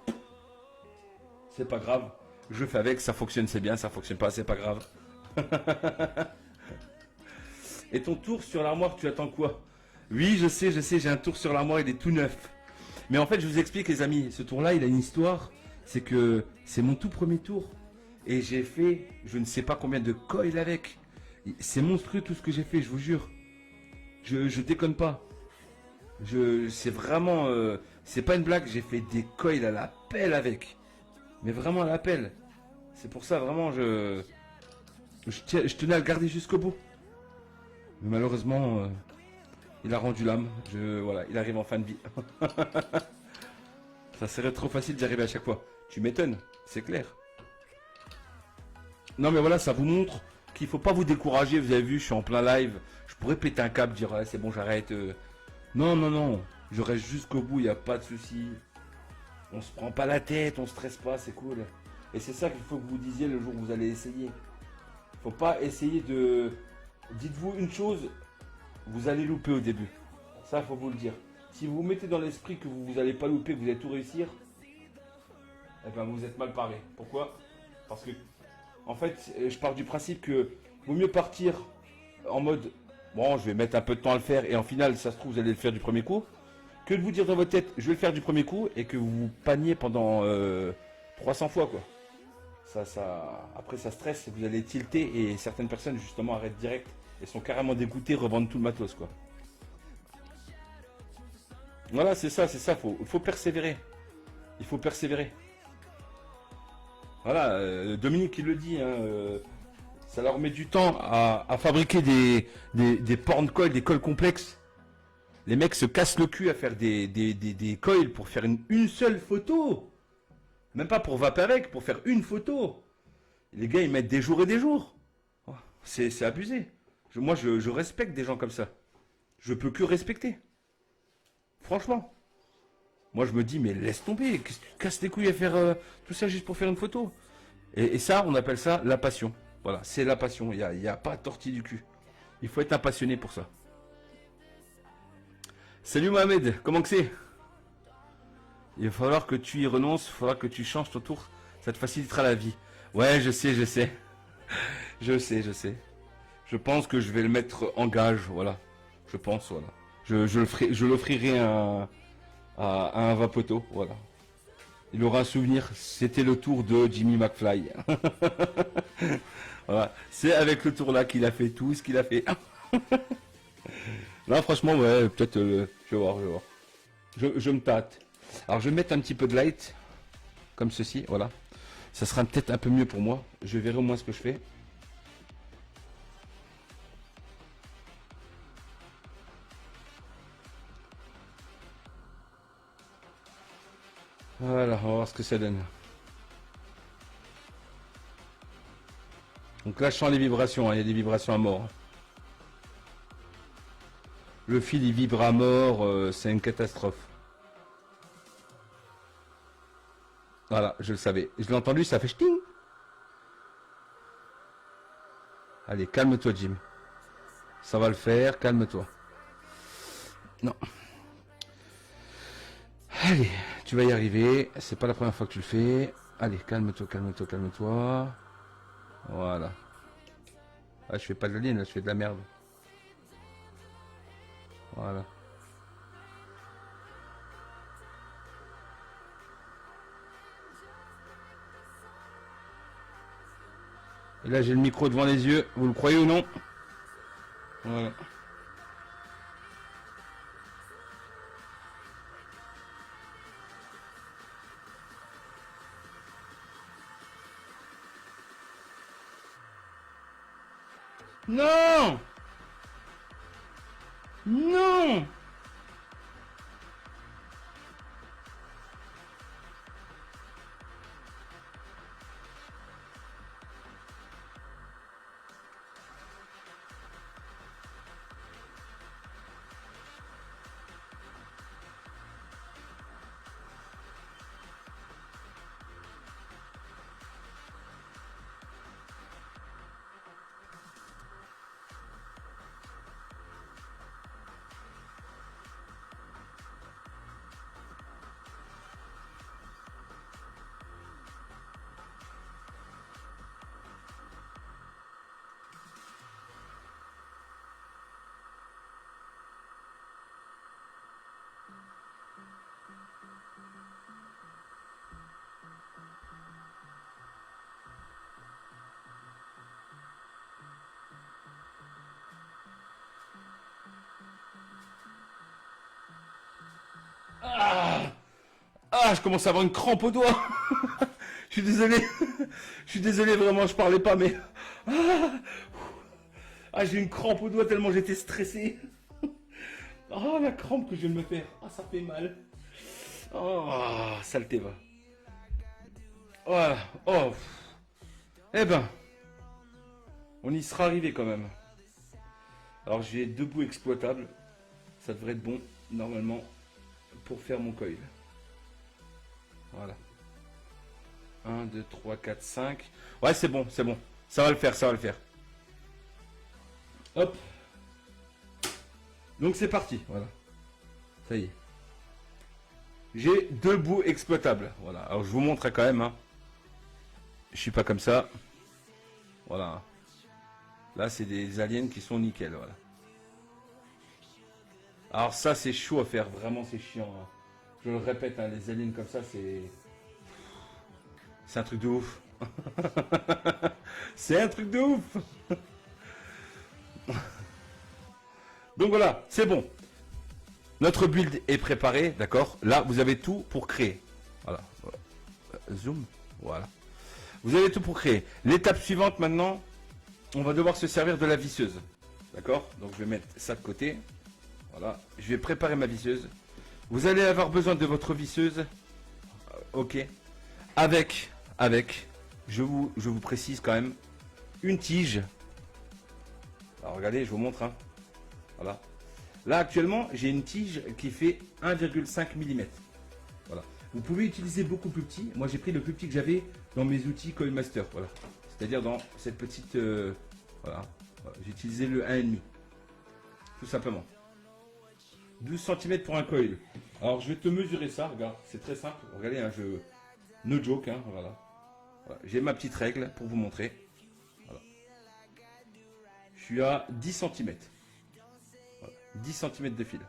C'est pas grave. Je fais avec, ça fonctionne, c'est bien. Ça fonctionne pas, c'est pas grave. Et ton tour sur l'armoire, tu attends quoi? Oui, je sais, j'ai un tour sur l'armoire, il est tout neuf. Mais en fait, je vous explique, les amis, ce tour-là, il a une histoire. C'est que c'est mon tout premier tour. Et j'ai fait, je ne sais pas combien de coils avec. C'est monstrueux tout ce que j'ai fait, je vous jure. Je déconne pas. C'est vraiment, c'est pas une blague, j'ai fait des coils à la pelle avec. Mais vraiment à la pelle. C'est pour ça, vraiment, je tenais à le garder jusqu'au bout. Mais malheureusement, il a rendu l'âme. Voilà, il arrive en fin de vie. Ça serait trop facile d'y arriver à chaque fois. Tu m'étonnes, c'est clair. Non mais voilà, ça vous montre qu'il faut pas vous décourager. Vous avez vu, je suis en plein live. Je pourrais péter un câble, dire ouais, c'est bon, j'arrête. Non, non, non. Je reste jusqu'au bout, il n'y a pas de souci. On se prend pas la tête, on stresse pas, c'est cool. Et c'est ça qu'il faut que vous disiez le jour où vous allez essayer. Faut pas essayer de... Dites-vous une chose, vous allez louper au début. Ça, faut vous le dire. Si vous vous mettez dans l'esprit que vous n'allez pas louper, que vous allez tout réussir, eh ben vous êtes mal paré. Pourquoi? Parce que, en fait, je pars du principe que vaut mieux partir en mode bon, je vais mettre un peu de temps à le faire et en final, ça se trouve, vous allez le faire du premier coup, que de vous dire dans votre tête, je vais le faire du premier coup et que vous vous paniez pendant 300 fois, quoi. Après, ça stresse, vous allez tilter et certaines personnes, justement, arrêtent direct et sont carrément dégoûtées, revendent tout le matos, quoi. Voilà, c'est ça, faut persévérer. Il faut persévérer. Voilà, Dominique il le dit, hein, ça leur met du temps à fabriquer des porn coils, des cols complexes. Les mecs se cassent le cul à faire des coils pour faire une seule photo. Même pas pour Vaporec, pour faire une photo. Les gars, ils mettent des jours et des jours. Oh, c'est abusé. Moi, je respecte des gens comme ça. Je peux que respecter. Franchement. Moi, je me dis, mais laisse tomber. Qu'est-ce que tu te casses les couilles à faire tout ça juste pour faire une photo? Et ça, on appelle ça la passion. Voilà, c'est la passion. Il y a pas de tortille du cul. Il faut être un passionné pour ça. Salut Mohamed, comment que c'est? Il va falloir que tu y renonces, il faudra que tu changes ton tour. Ça te facilitera la vie. Ouais, je sais, je sais. Je sais, je sais. Je pense que je vais le mettre en gage, voilà. Je pense, voilà. Je l'offrirai à un Vapoto, voilà. Il aura un souvenir, c'était le tour de Jimmy McFly. Voilà. C'est avec le tour là qu'il a fait tout ce qu'il a fait. Là, franchement, ouais, peut-être, je vais voir, je vais voir. Je me tâte. Alors, je vais mettre un petit peu de light, comme ceci, voilà. Ça sera peut-être un peu mieux pour moi. Je verrai au moins ce que je fais. Voilà, on va voir ce que ça donne. Donc là, je sens les vibrations, hein, il y a des vibrations à mort. Le fil, il vibre à mort, c'est une catastrophe. Voilà, je le savais. Je l'ai entendu, ça fait ch'ting. Allez, calme-toi, Jim. Ça va le faire, calme-toi. Non. Allez, tu vas y arriver. C'est pas la première fois que tu le fais. Allez, calme-toi, calme-toi, calme-toi. Voilà. Ah, je fais pas de la ligne, là, je fais de la merde. Voilà. Et là, j'ai le micro devant les yeux. Vous le croyez ou non? Voilà. Non! Non! Ah! Ah, je commence à avoir une crampe au doigt. Je suis désolé. Je suis désolé, vraiment, je parlais pas, mais... Ah, ah, j'ai une crampe au doigt tellement j'étais stressé. Ah, la crampe que je viens de me faire. Ah, ça fait mal. Oh, saleté, va. Voilà. Oh. Eh ben, on y sera arrivé quand même. Alors, j'ai deux bouts exploitables. Ça devrait être bon, normalement, pour faire mon coil. Voilà. 1, 2, 3, 4, 5. Ouais, c'est bon, c'est bon. Ça va le faire, ça va le faire. Hop. Donc c'est parti, voilà. Ça y est. J'ai deux bouts exploitables. Voilà. Alors je vous montre quand même. Hein. Je suis pas comme ça. Voilà. Là, c'est des aliens qui sont nickel, voilà. Alors ça, c'est chaud à faire. Vraiment, c'est chiant. Hein. Je le répète, hein, les aliens comme ça, c'est... C'est un truc de ouf. C'est un truc de ouf. Donc voilà, c'est bon. Notre build est préparé, d'accord? Là, vous avez tout pour créer. Voilà. Zoom. Voilà. Vous avez tout pour créer. L'étape suivante maintenant, on va devoir se servir de la visseuse. D'accord? Donc je vais mettre ça de côté. Voilà, je vais préparer ma visseuse. Vous allez avoir besoin de votre visseuse. Ok. Avec, je vous précise quand même, une tige. Alors regardez, je vous montre. Hein. Voilà. Là actuellement, j'ai une tige qui fait 1,5 mm. Voilà. Vous pouvez utiliser beaucoup plus petit. Moi j'ai pris le plus petit que j'avais dans mes outils Coilmaster. Voilà. C'est-à-dire dans cette petite... voilà. J'ai utilisé le 1,5. Tout simplement. 12 cm pour un coil. Alors je vais te mesurer ça, regarde, c'est très simple. Regardez, hein, no joke, hein, voilà. Voilà. J'ai ma petite règle pour vous montrer. Voilà. Je suis à 10 cm. Voilà. 10 cm de fil.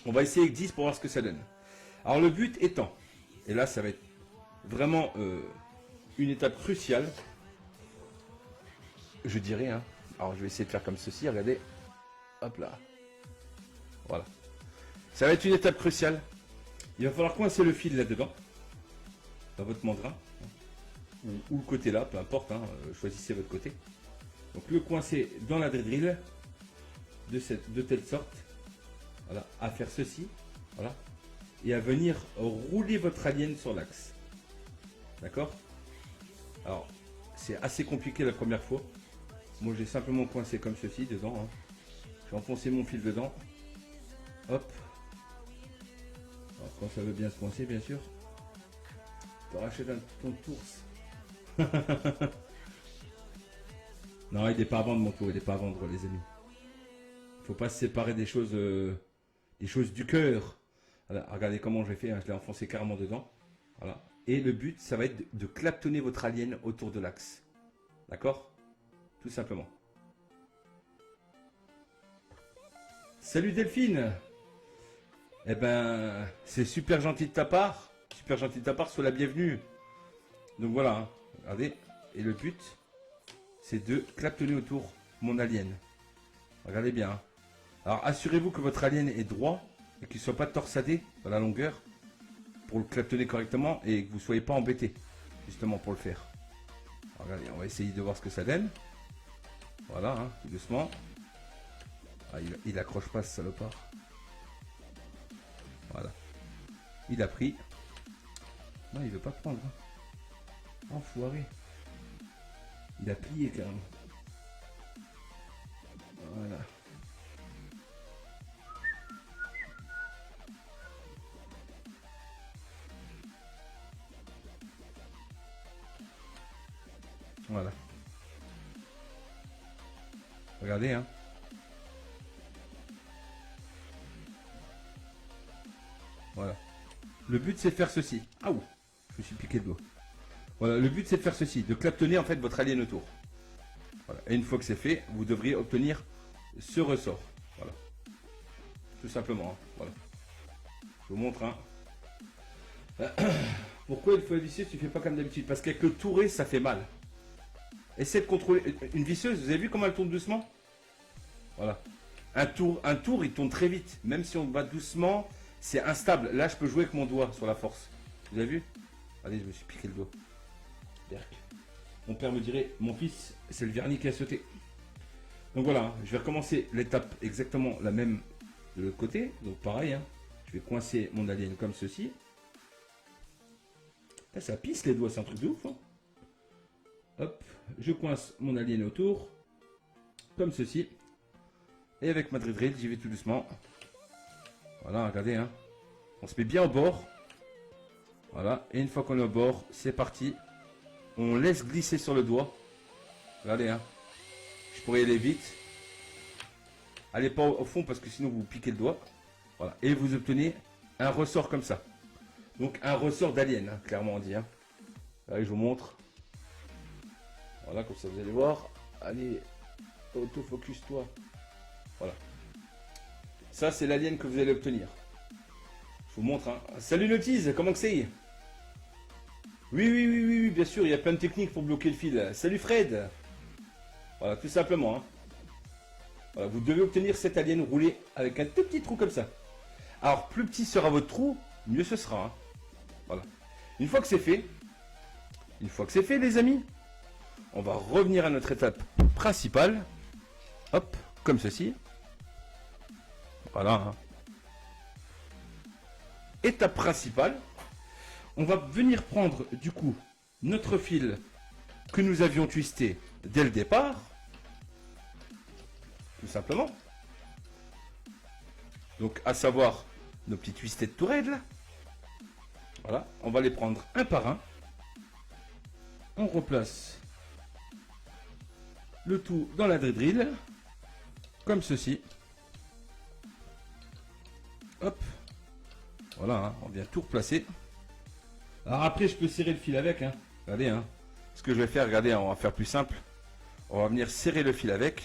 On va essayer avec 10 pour voir ce que ça donne. Alors le but étant, et là ça va être vraiment une étape cruciale, je dirais, hein. Alors je vais essayer de faire comme ceci, regardez. Hop là. Voilà. Ça va être une étape cruciale. Il va falloir coincer le fil là-dedans. Dans votre mandrin. Ou le côté là, peu importe. Hein, choisissez votre côté. Donc le coincer dans la drill de telle sorte. Voilà. À faire ceci. Voilà. Et à venir rouler votre alien sur l'axe. D'accord? Alors, c'est assez compliqué la première fois. Moi j'ai simplement coincé comme ceci dedans. Hein. J'ai enfoncé mon fil dedans. Hop. Alors, quand ça veut bien se coincer, bien sûr. Tu rachètes ton tours. Non, il n'est pas à vendre mon tour, il n'est pas à vendre, les amis. Il ne faut pas se séparer des choses du cœur. Voilà, regardez comment j'ai fait, hein, je l'ai enfoncé carrément dedans. Voilà. Et le but, ça va être de claptonner votre alien autour de l'axe. D'accord? Tout simplement. Salut Delphine. Eh ben, c'est super gentil de ta part. Super gentil de ta part, sois la bienvenue. Donc voilà, hein. Regardez. Et le but, c'est de claptonner autour mon alien. Regardez bien. Hein. Alors assurez-vous que votre alien est droit et qu'il ne soit pas torsadé dans la longueur pour le claptonner correctement et que vous ne soyez pas embêté justement pour le faire. Alors, regardez, on va essayer de voir ce que ça donne. Voilà, hein, tout doucement. Ah, il accroche pas ce salopard. Voilà. Il a pris. Non, il veut pas prendre. Enfoiré. Il a plié carrément. Voilà. Voilà. Regardez, hein. Voilà. Le but c'est de faire ceci. Ah ouh, je me suis piqué le doigt. Voilà, le but c'est de faire ceci, de claptonner en fait votre alien autour. Voilà. Et une fois que c'est fait, vous devriez obtenir ce ressort. Voilà. Tout simplement. Hein. Voilà. Je vous montre. Hein. Pourquoi il faut la visseuse, tu fais pas comme d'habitude? Parce qu'avec le touré, ça fait mal. Essayez de contrôler. Une visseuse, vous avez vu comment elle tourne doucement? Voilà. Un tour, il tourne très vite. Même si on va doucement, c'est instable. Là, je peux jouer avec mon doigt sur la force. Vous avez vu? Allez, je me suis piqué le doigt. Berk. Mon père me dirait, mon fils, c'est le vernis qui a sauté. Donc voilà, hein, je vais recommencer l'étape exactement la même de l'autre côté. Donc pareil, hein, je vais coincer mon alien comme ceci. Là, ça pisse les doigts, c'est un truc de ouf. Hein. Hop, je coince mon alien autour, comme ceci. Et avec ma drill, j'y vais tout doucement. Voilà, regardez, hein. On se met bien au bord. Voilà, et une fois qu'on est au bord, c'est parti. On laisse glisser sur le doigt. Regardez, hein. Je pourrais y aller vite. Allez pas au fond parce que sinon vous piquez le doigt. Voilà, et vous obtenez un ressort comme ça. Donc un ressort d'alien, hein, clairement on dit. Hein. Allez, je vous montre. Voilà, comme ça vous allez voir. Allez, autofocus toi. Voilà. Ça, c'est l'alien que vous allez obtenir. Je vous montre. Hein. Salut Notice, comment que c'est? Oui, bien sûr, il y a plein de techniques pour bloquer le fil. Salut Fred. Voilà, tout simplement. Hein. Voilà, vous devez obtenir cet alien roulé avec un tout petit trou comme ça. Alors, plus petit sera votre trou, mieux ce sera. Hein. Voilà. Une fois que c'est fait, les amis, on va revenir à notre étape principale. Hop, comme ceci. Voilà. Hein. Étape principale, on va venir prendre du coup notre fil que nous avions twisté dès le départ, tout simplement. Donc à savoir nos petits twistés de tourelle là. Voilà, on va les prendre un par un. On replace le tout dans la drill, comme ceci. Hop. Voilà, hein, on vient tout replacer. Alors après, je peux serrer le fil avec. Hein. Regardez, hein. Ce que je vais faire, regardez, on va faire plus simple. On va venir serrer le fil avec,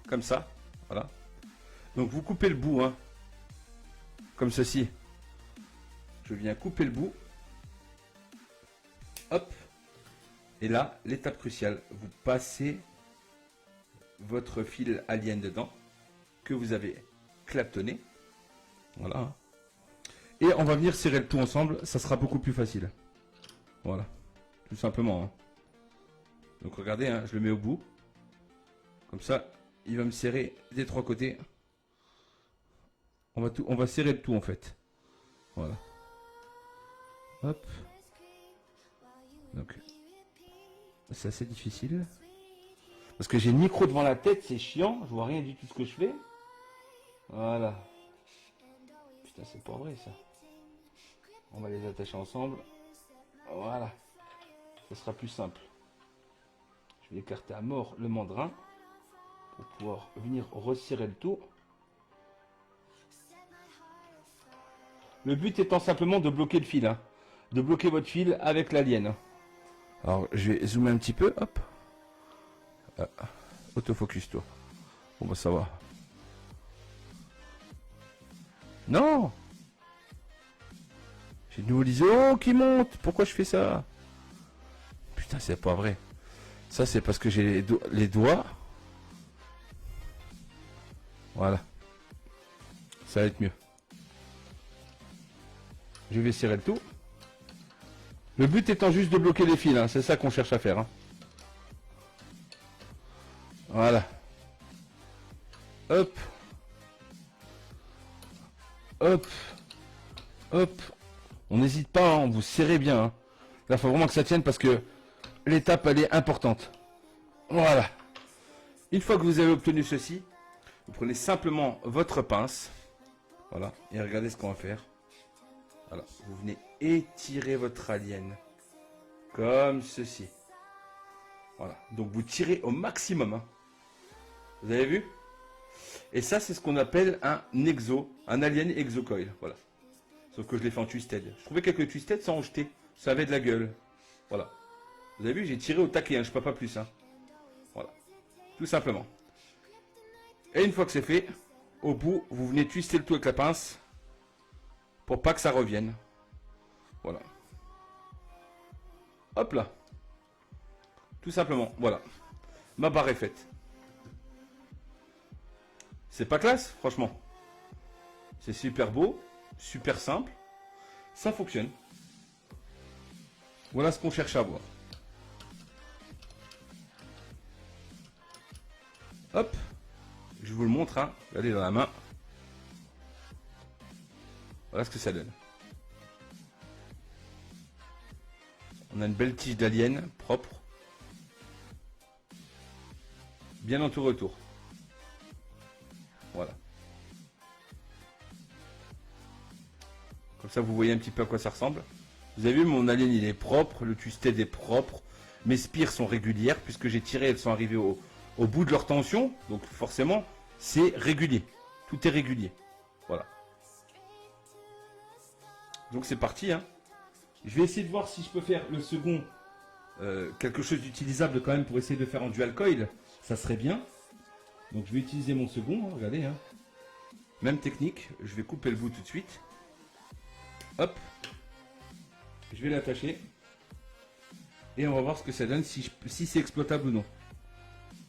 comme ça. Voilà. Donc vous coupez le bout, hein, comme ceci. Je viens couper le bout. Hop. Et là, l'étape cruciale, vous passez votre fil alien dedans, que vous avez claptonné. Voilà. Et on va venir serrer le tout ensemble, ça sera beaucoup plus facile. Voilà. Tout simplement. Hein. Donc regardez, hein, je le mets au bout. Comme ça, il va me serrer des trois côtés. On va serrer le tout en fait. Voilà. Hop. Donc, c'est assez difficile. Parce que j'ai le micro devant la tête, c'est chiant. Je vois rien du tout ce que je fais. Voilà. Putain, c'est pas vrai ça. On va les attacher ensemble. Voilà. Ce sera plus simple. Je vais écarter à mort le mandrin pour pouvoir venir resserrer le tout. Le but étant simplement de bloquer le fil. Hein. De bloquer votre fil avec l'alien. Alors, je vais zoomer un petit peu. Hop. Autofocus tour. On va savoir. Non. J'ai de nouveau l'ISO qui monte. Pourquoi je fais ça? Putain, c'est pas vrai. Ça, c'est parce que j'ai les doigts. Voilà. Ça va être mieux. Je vais serrer le tout. Le but étant juste de bloquer les fils. Hein. C'est ça qu'on cherche à faire. Hein. Voilà. Hop. Hop. Hop. On n'hésite pas, hein, vous serrez bien. Hein. Là, il faut vraiment que ça tienne parce que l'étape, elle est importante. Voilà. Une fois que vous avez obtenu ceci, vous prenez simplement votre pince. Voilà. Et regardez ce qu'on va faire. Voilà. Vous venez étirer votre alien. Comme ceci. Voilà. Donc, vous tirez au maximum. Hein. Vous avez vu? Et ça, c'est ce qu'on appelle un exo, un alien exocoil. Voilà. Sauf que je l'ai fait en twisted. Je trouvais quelques twisted sans en jeter. Ça avait de la gueule. Voilà. Vous avez vu, j'ai tiré au taquet, hein, je ne peux pas plus. Hein. Voilà. Tout simplement. Et une fois que c'est fait, au bout, vous venez twister le tout avec la pince pour pas que ça revienne. Voilà. Hop là. Tout simplement. Voilà. Ma barre est faite. C'est pas classe, franchement. C'est super beau, super simple. Ça fonctionne. Voilà ce qu'on cherche à voir. Hop. Je vous le montre. Hein. Regardez dans la main. Voilà ce que ça donne. On a une belle tige d'alien propre. Bien entourée autour. Voilà. Comme ça, vous voyez un petit peu à quoi ça ressemble. Vous avez vu, mon alien, il est propre. Le twisted est propre. Mes spires sont régulières. Puisque j'ai tiré, elles sont arrivées au bout de leur tension. Donc forcément, c'est régulier. Tout est régulier. Voilà. Donc c'est parti. Hein. Je vais essayer de voir si je peux faire le second. Quelque chose d'utilisable quand même pour essayer de faire en dual coil. Ça serait bien. Donc je vais utiliser mon second, hein, regardez. Hein. Même technique, je vais couper le bout tout de suite. Hop. Je vais l'attacher. Et on va voir ce que ça donne, si c'est exploitable ou non.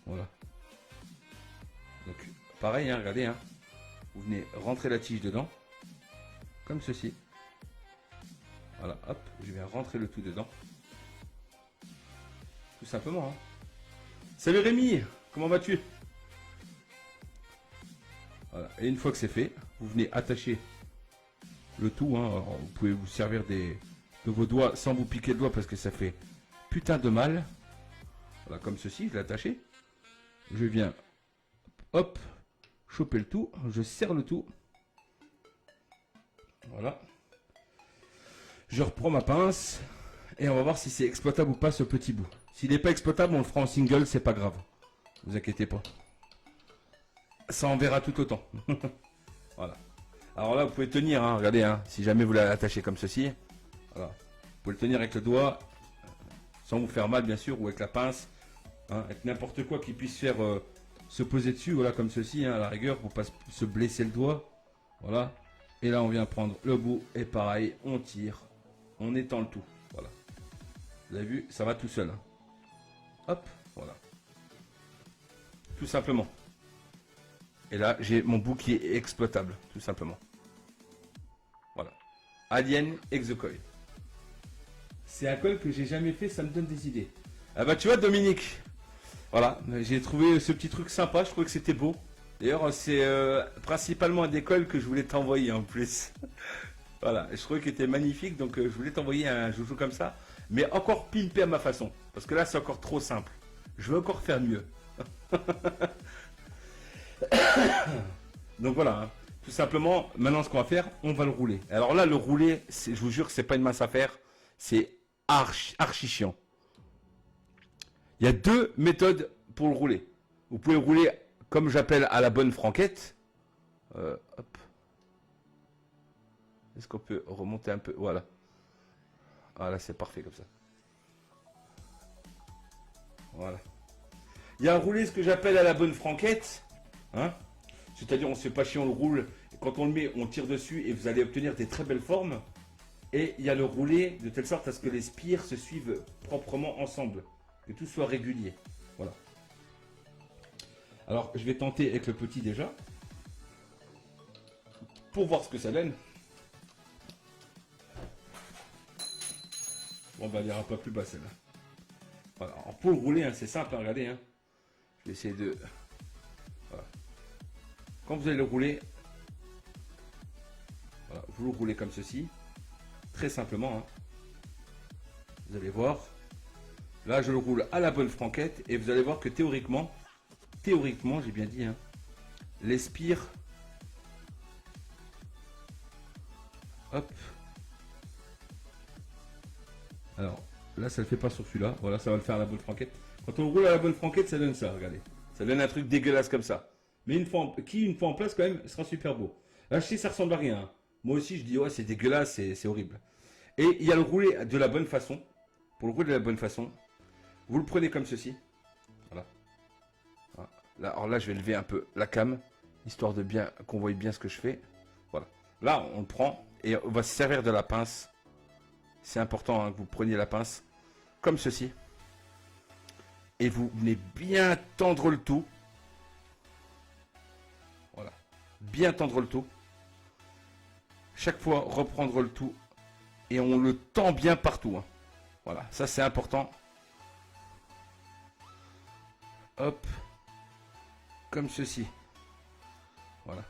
Voilà. Donc pareil, hein, regardez. Hein. Vous venez rentrer la tige dedans. Comme ceci. Voilà, hop, je vais rentrer le tout dedans. Tout simplement. Hein. Salut Rémi, comment vas-tu? Voilà. Et une fois que c'est fait, vous venez attacher le tout. Hein. Alors, vous pouvez vous servir de vos doigts sans vous piquer le doigt parce que ça fait putain de mal. Voilà, comme ceci, je l'ai attaché. Je viens, hop, choper le tout. Je serre le tout. Voilà. Je reprends ma pince. Et on va voir si c'est exploitable ou pas ce petit bout. S'il n'est pas exploitable, on le fera en single, c'est pas grave. Vous inquiétez pas. Ça en verra tout autant. Voilà. Alors là, vous pouvez tenir, hein, regardez, hein, si jamais vous l'attachez comme ceci. Voilà. Vous pouvez le tenir avec le doigt, sans vous faire mal bien sûr, ou avec la pince. Hein, avec n'importe quoi qui puisse faire se poser dessus, voilà, comme ceci, hein, à la rigueur, pour pas se blesser le doigt. Voilà. Et là, on vient prendre le bout, et pareil, on tire, on étend le tout. Voilà. Vous avez vu, ça va tout seul. Hein. Hop, voilà. Tout simplement. Et là, j'ai mon bout qui est exploitable, tout simplement. Voilà. Alien Exocoil. C'est un col que j'ai jamais fait, ça me donne des idées. Ah bah tu vois Dominique, voilà, j'ai trouvé ce petit truc sympa, je trouvais que c'était beau. D'ailleurs, c'est principalement un des cols que je voulais t'envoyer en plus. Voilà, je trouvais qu'il était magnifique, donc je voulais t'envoyer un joujou comme ça, mais encore pimpé à ma façon. Parce que là, c'est encore trop simple. Je veux encore faire mieux. Donc voilà, hein. Tout simplement, maintenant ce qu'on va faire, on va le rouler. Alors là, le rouler, je vous jure que c'est pas une mince affaire, c'est archi chiant. Il y a deux méthodes pour le rouler. Vous pouvez le rouler comme j'appelle à la bonne franquette. Hop. Est-ce qu'on peut remonter un peu? Voilà. Voilà, c'est parfait comme ça. Voilà. Il y a un roulé, ce que j'appelle à la bonne franquette. Hein, c'est-à-dire, on ne se fait pas chier, on le roule. Quand on le met, on tire dessus et vous allez obtenir des très belles formes. Et il y a le roulé de telle sorte à ce que les spires se suivent proprement ensemble. Que tout soit régulier. Voilà. Alors, je vais tenter avec le petit déjà. Pour voir ce que ça donne. Bon, bah, il ira pas plus bas celle-là. Voilà. Alors, pour le rouler, hein, c'est simple, hein, regardez. Hein. Je vais essayer de... Voilà. Quand vous allez le rouler, voilà, vous le roulez comme ceci. Très simplement. Hein. Vous allez voir. Là, je le roule à la bonne franquette. Et vous allez voir que théoriquement, j'ai bien dit, hein, les spires, hop. Alors, là, ça ne le fait pas sur celui-là. Voilà, ça va le faire à la bonne franquette. Quand on le roule à la bonne franquette, ça donne ça, regardez. Ça donne un truc dégueulasse comme ça. Mais une fois en place, quand même, sera super beau. Là, je sais, ça ressemble à rien. Hein. Moi aussi, je dis, ouais, c'est dégueulasse, c'est horrible. Et il y a le roulé de la bonne façon. Pour le rouler de la bonne façon, vous le prenez comme ceci. Voilà. Voilà. Là, alors là, je vais lever un peu la cam, histoire de bien qu'on voie bien ce que je fais. Voilà. Là, on le prend et on va se servir de la pince. C'est important hein, que vous preniez la pince comme ceci. Et vous venez bien tendre le tout. Voilà. Bien tendre le tout. Chaque fois, reprendre le tout. Et on le tend bien partout. Hein. Voilà. Ça, c'est important. Hop. Comme ceci. Voilà.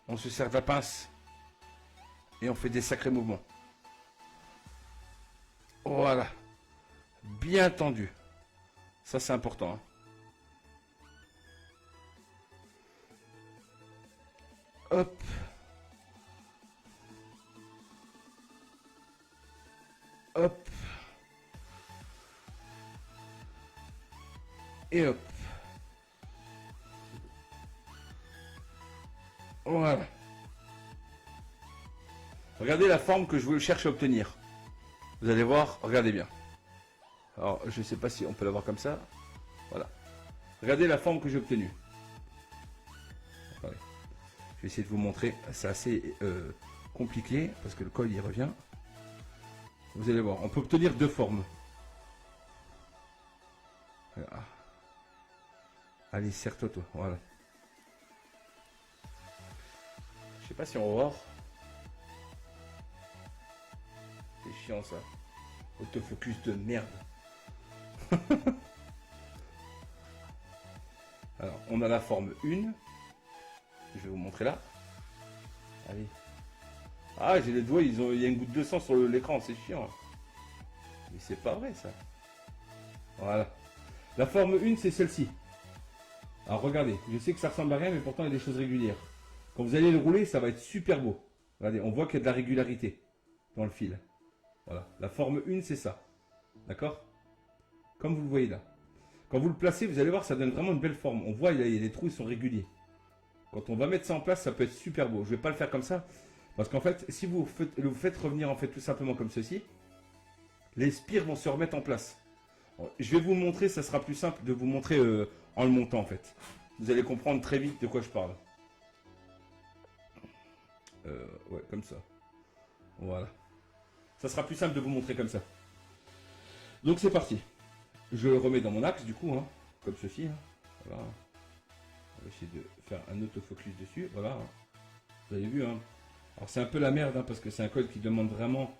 On se sert de la pince. Et on fait des sacrés mouvements. Voilà. Bien tendu. Ça, c'est important. Hein. Hop. Hop. Et hop. Voilà. Regardez la forme que je cherche à obtenir. Vous allez voir, regardez bien. Alors, je ne sais pas si on peut l'avoir comme ça. Voilà. Regardez la forme que j'ai obtenue. Voilà. Je vais essayer de vous montrer. C'est assez compliqué parce que le col y revient. Vous allez voir, on peut obtenir deux formes. Voilà. Allez, serre-toi, toi. Voilà. Je sais pas si on va voir. C'est chiant ça. Autofocus de merde. Alors, on a la forme 1. Je vais vous montrer là. Allez. Ah, j'ai les doigts, il y a une goutte de sang sur l'écran, c'est chiant. Mais c'est pas vrai ça. Voilà. La forme 1, c'est celle-ci. Alors regardez, je sais que ça ressemble à rien, mais pourtant il y a des choses régulières. Quand vous allez le rouler, ça va être super beau. Regardez, on voit qu'il y a de la régularité dans le fil. Voilà. La forme 1, c'est ça. D'accord? Comme vous le voyez là. Quand vous le placez, vous allez voir, ça donne vraiment une belle forme. On voit, il y a les trous, ils sont réguliers. Quand on va mettre ça en place, ça peut être super beau. Je ne vais pas le faire comme ça. Parce qu'en fait, si vous le faites revenir en fait tout simplement comme ceci, les spires vont se remettre en place. Je vais vous montrer, ça sera plus simple de vous montrer en le montant en fait. Vous allez comprendre très vite de quoi je parle. Ouais, comme ça. Voilà. Ça sera plus simple de vous montrer comme ça. Donc c'est parti. Je le remets dans mon axe du coup, hein, comme ceci. Hein. Voilà. On va essayer de faire un autofocus dessus. Voilà. Vous avez vu, hein. Alors c'est un peu la merde, hein, parce que c'est un code qui demande vraiment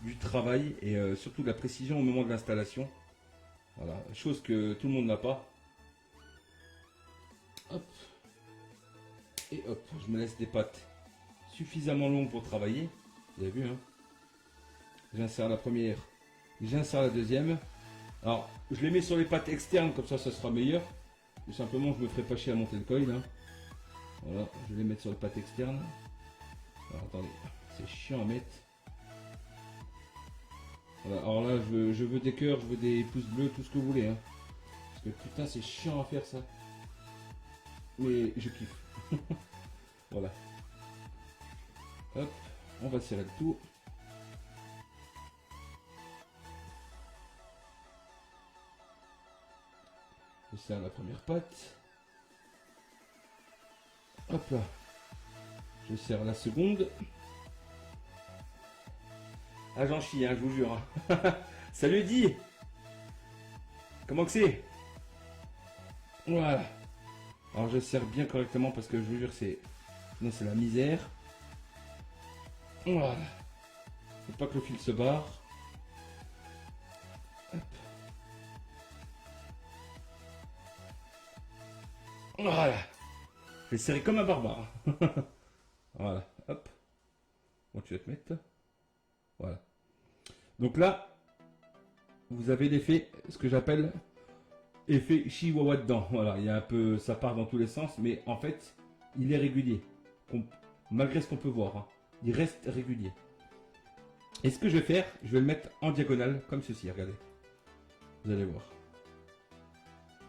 du travail et surtout de la précision au moment de l'installation. Voilà, chose que tout le monde n'a pas. Hop. Et hop, je me laisse des pattes suffisamment longues pour travailler. Vous avez vu, hein. J'insère la première, j'insère la deuxième. Alors, je les mets sur les pattes externes, comme ça sera meilleur. Tout simplement, je me ferai pas chier à monter le coil. Hein. Voilà, je vais les mettre sur les pattes externes. Alors, attendez, c'est chiant à mettre. Voilà, alors là, je veux des cœurs, je veux des pouces bleus, tout ce que vous voulez. Hein. Parce que putain, c'est chiant à faire ça. Mais je kiffe. Voilà. Hop, on va serrer le tout. Je serre la première patte. Hop là. Je serre la seconde. Ah, j'en chie, hein, je vous jure. Salut Eddy. Comment que c'est? Voilà. Alors je serre bien correctement parce que je vous jure c'est... Non, c'est la misère. Voilà. Faut pas que le fil se barre. Hop. Voilà. Je vais serrer comme un barbare. Voilà. Hop. Bon, tu vas te mettre. Voilà. Donc là, vous avez l'effet, ce que j'appelle effet chihuahua dedans. Voilà, il y a un peu, ça part dans tous les sens, mais en fait, il est régulier. Malgré ce qu'on peut voir, hein, il reste régulier. Et ce que je vais faire, je vais le mettre en diagonale, comme ceci, regardez. Vous allez voir.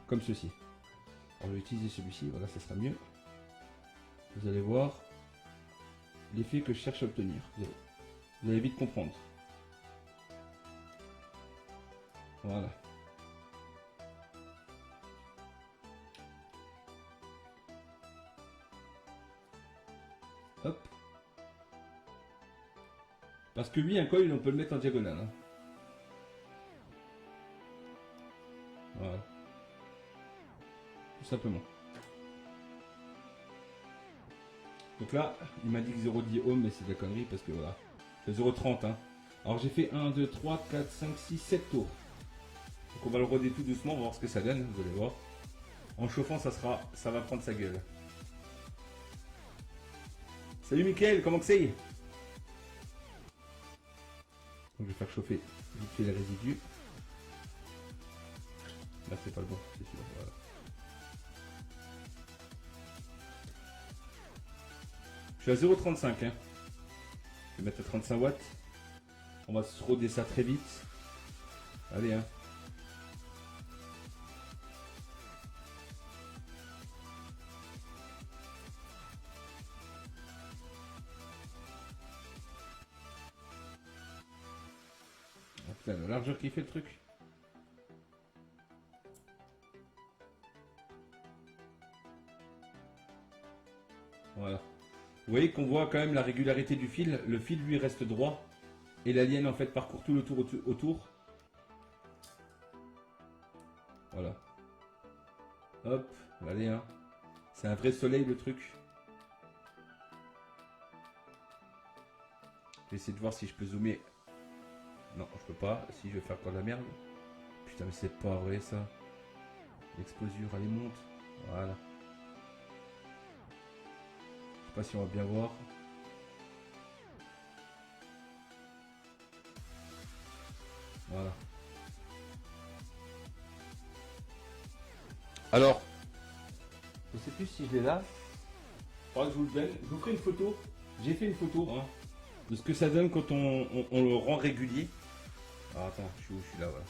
Comme ceci. Alors, je vais utiliser celui-ci, voilà, ça sera mieux. Vous allez voir l'effet que je cherche à obtenir. Vous allez vite comprendre. Voilà. Hop. Parce que lui, un coil, on peut le mettre en diagonale. Hein. Voilà. Tout simplement. Donc là, il m'a dit que 0,10 ohm, mais c'est de la connerie parce que voilà. C'est 0,30. Hein. Alors j'ai fait 1, 2, 3, 4, 5, 6, 7 tours. Donc on va le roder tout doucement, on va voir ce que ça donne, vous allez voir. En chauffant, ça va prendre sa gueule. Salut Mickaël, comment que c'est? Donc je vais faire chauffer vite fait les résidus. Là c'est pas le bon, c'est sûr. Voilà. Je suis à 0,35. Hein. Je vais mettre à 35 watts. On va se roder ça très vite. Allez, hein. Oh, putain, la largeur qui fait le truc. Voilà. Vous voyez qu'on voit quand même la régularité du fil. Le fil lui reste droit. Et la liane en fait parcourt tout le tour autour. Voilà. Hop, allez hein. C'est un vrai soleil le truc. Je vais essayer de voir si je peux zoomer. Non, je peux pas. Si, je vais faire quoi de la merde. Putain, mais c'est pas vrai ça. L'exposure, elle monte. Voilà. Je sais pas si on va bien voir. Voilà. Alors, je sais plus si je l'ai là. Faudra que je vous le donne. Je vous ferai une photo. J'ai fait une photo hein, de ce que ça donne quand on le rend régulier. Alors attends, je suis où? Je suis là, voilà.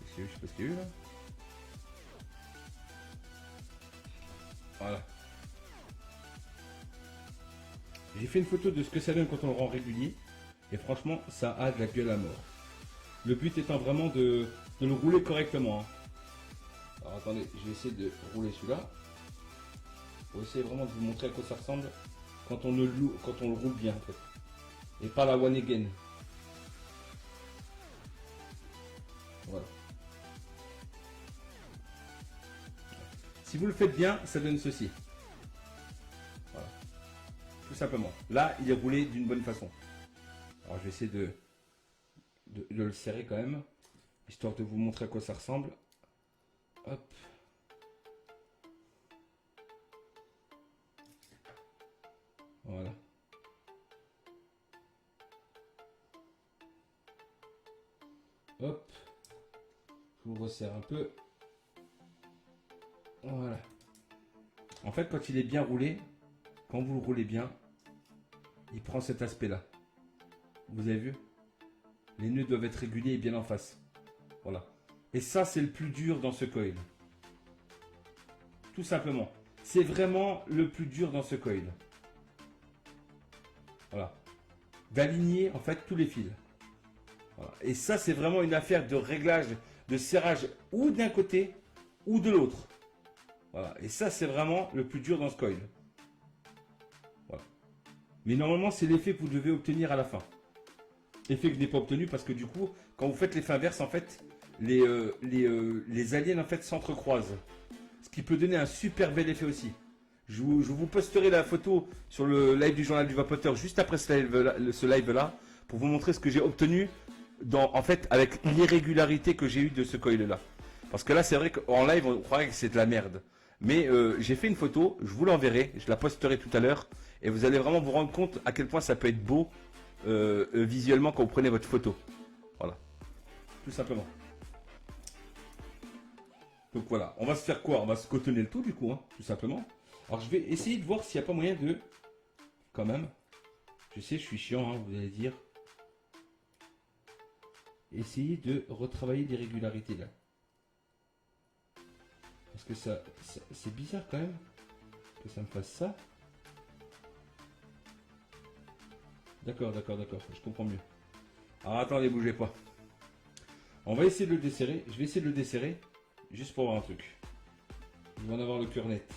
Je sais pas ce qu'il y a eu là. Voilà. J'ai fait une photo de ce que ça donne quand on le rend régulier. Et franchement, ça a de la gueule à mort. Le but étant vraiment de le rouler correctement. Hein. Alors attendez, je vais essayer de rouler celui-là. Pour essayer vraiment de vous montrer à quoi ça ressemble quand on le roule bien en fait. Et pas la one again. Voilà. Si vous le faites bien, ça donne ceci. Voilà. Tout simplement. Là, il est roulé d'une bonne façon. Alors je vais essayer de le serrer quand même, histoire de vous montrer à quoi ça ressemble. Hop. Voilà. Hop. Je vous resserre un peu. Voilà. En fait, quand il est bien roulé, quand vous le roulez bien, il prend cet aspect-là. Vous avez vu? Les nœuds doivent être réguliers et bien en face. Voilà. Et ça, c'est le plus dur dans ce coil. Tout simplement. C'est vraiment le plus dur dans ce coil. Voilà. D'aligner, en fait, tous les fils. Voilà. Et ça, c'est vraiment une affaire de réglage, de serrage ou d'un côté ou de l'autre. Voilà. Et ça, c'est vraiment le plus dur dans ce coil. Voilà. Mais normalement, c'est l'effet que vous devez obtenir à la fin. Effet que je n'ai pas obtenu parce que du coup, quand vous faites l'effet inverse, en fait, les aliens en fait s'entrecroisent. Ce qui peut donner un super bel effet aussi. Je vous posterai la photo sur le live du journal du vapoteur juste après ce live là pour vous montrer ce que j'ai obtenu en fait avec l'irrégularité que j'ai eu de ce coil là. Parce que là c'est vrai qu'en live on croirait que c'est de la merde. Mais j'ai fait une photo, je vous l'enverrai, je la posterai tout à l'heure et vous allez vraiment vous rendre compte à quel point ça peut être beau visuellement quand vous prenez votre photo. Voilà. Tout simplement. Donc voilà, on va se faire quoi? On va se cotonner le tout du coup, hein, tout simplement. Alors je vais essayer de voir s'il n'y a pas moyen de... Quand même. Je sais, je suis chiant, hein, vous allez dire. Essayer de retravailler des régularités là. Parce que ça c'est bizarre quand même que ça me fasse ça. D'accord, je comprends mieux. Alors attendez, bougez pas. On va essayer de le desserrer. Je vais essayer de le desserrer. Juste pour voir un truc. Je vais en avoir le cœur net.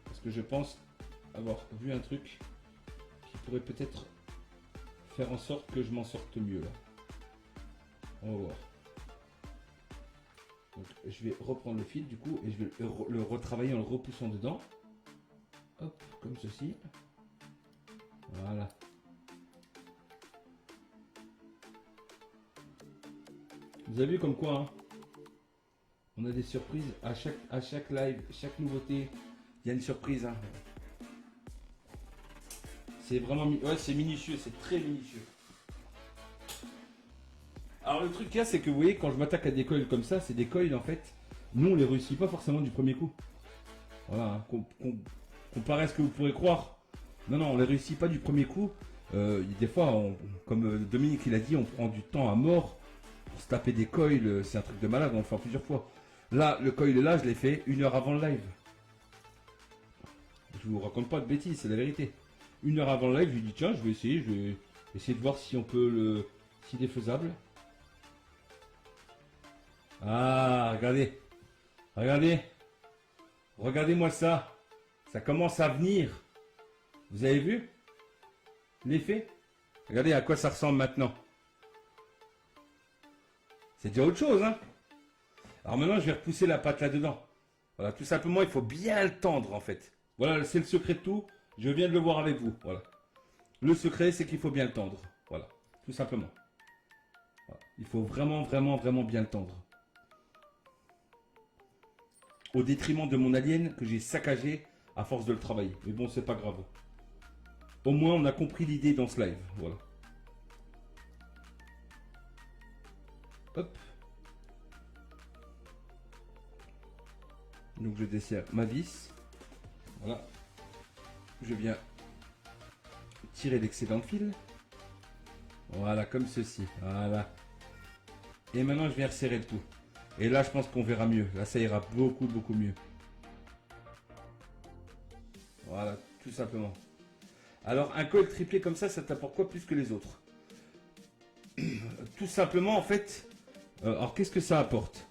Parce que je pense avoir vu un truc qui pourrait peut-être faire en sorte que je m'en sorte mieux là. On va voir. Donc je vais reprendre le fil du coup et je vais le retravailler en le repoussant dedans. Hop, comme ceci. Voilà. Vous avez vu comme quoi hein, on a des surprises à chaque live, chaque nouveauté, il y a une surprise. Hein. C'est vraiment ouais, c'est minutieux, c'est très minutieux. Alors le truc qu'il y a, c'est que vous voyez, quand je m'attaque à des coils comme ça, c'est des coils en fait, nous on les réussit pas forcément du premier coup. Voilà, hein, comparé à ce que vous pourrez croire. Non, on les réussit pas du premier coup. Des fois, comme Dominique il a dit, on prend du temps à mort pour se taper des coils, c'est un truc de malade, on le fait plusieurs fois. Là, le coil là, je l'ai fait 1 heure avant le live. Je vous raconte pas de bêtises, c'est la vérité. 1 heure avant le live, je lui dis tiens, je vais essayer de voir si on peut s'il est faisable. Ah, regardez. Regardez-moi ça. Ça commence à venir. Vous avez vu l'effet? Regardez à quoi ça ressemble maintenant. C'est déjà autre chose, hein. Alors maintenant, je vais repousser la pâte là-dedans. Voilà, tout simplement, il faut bien le tendre, en fait. Voilà, c'est le secret de tout. Je viens de le voir avec vous. Voilà. Le secret, c'est qu'il faut bien le tendre. Voilà, tout simplement. Voilà. Il faut vraiment bien le tendre. au détriment de mon alien que j'ai saccagé à force de le travailler. Mais bon, c'est pas grave. Au moins, on a compris l'idée dans ce live. Voilà. Hop. Donc, je desserre ma vis. Voilà. Je viens tirer l'excédent de fil. Voilà, comme ceci. Voilà. Et maintenant, je viens resserrer le tout. Et là, je pense qu'on verra mieux. Là, ça ira beaucoup, beaucoup mieux. Voilà, tout simplement. Alors, un col triplé comme ça t'apporte quoi plus que les autres? Tout simplement, en fait, alors qu'est-ce que ça apporte?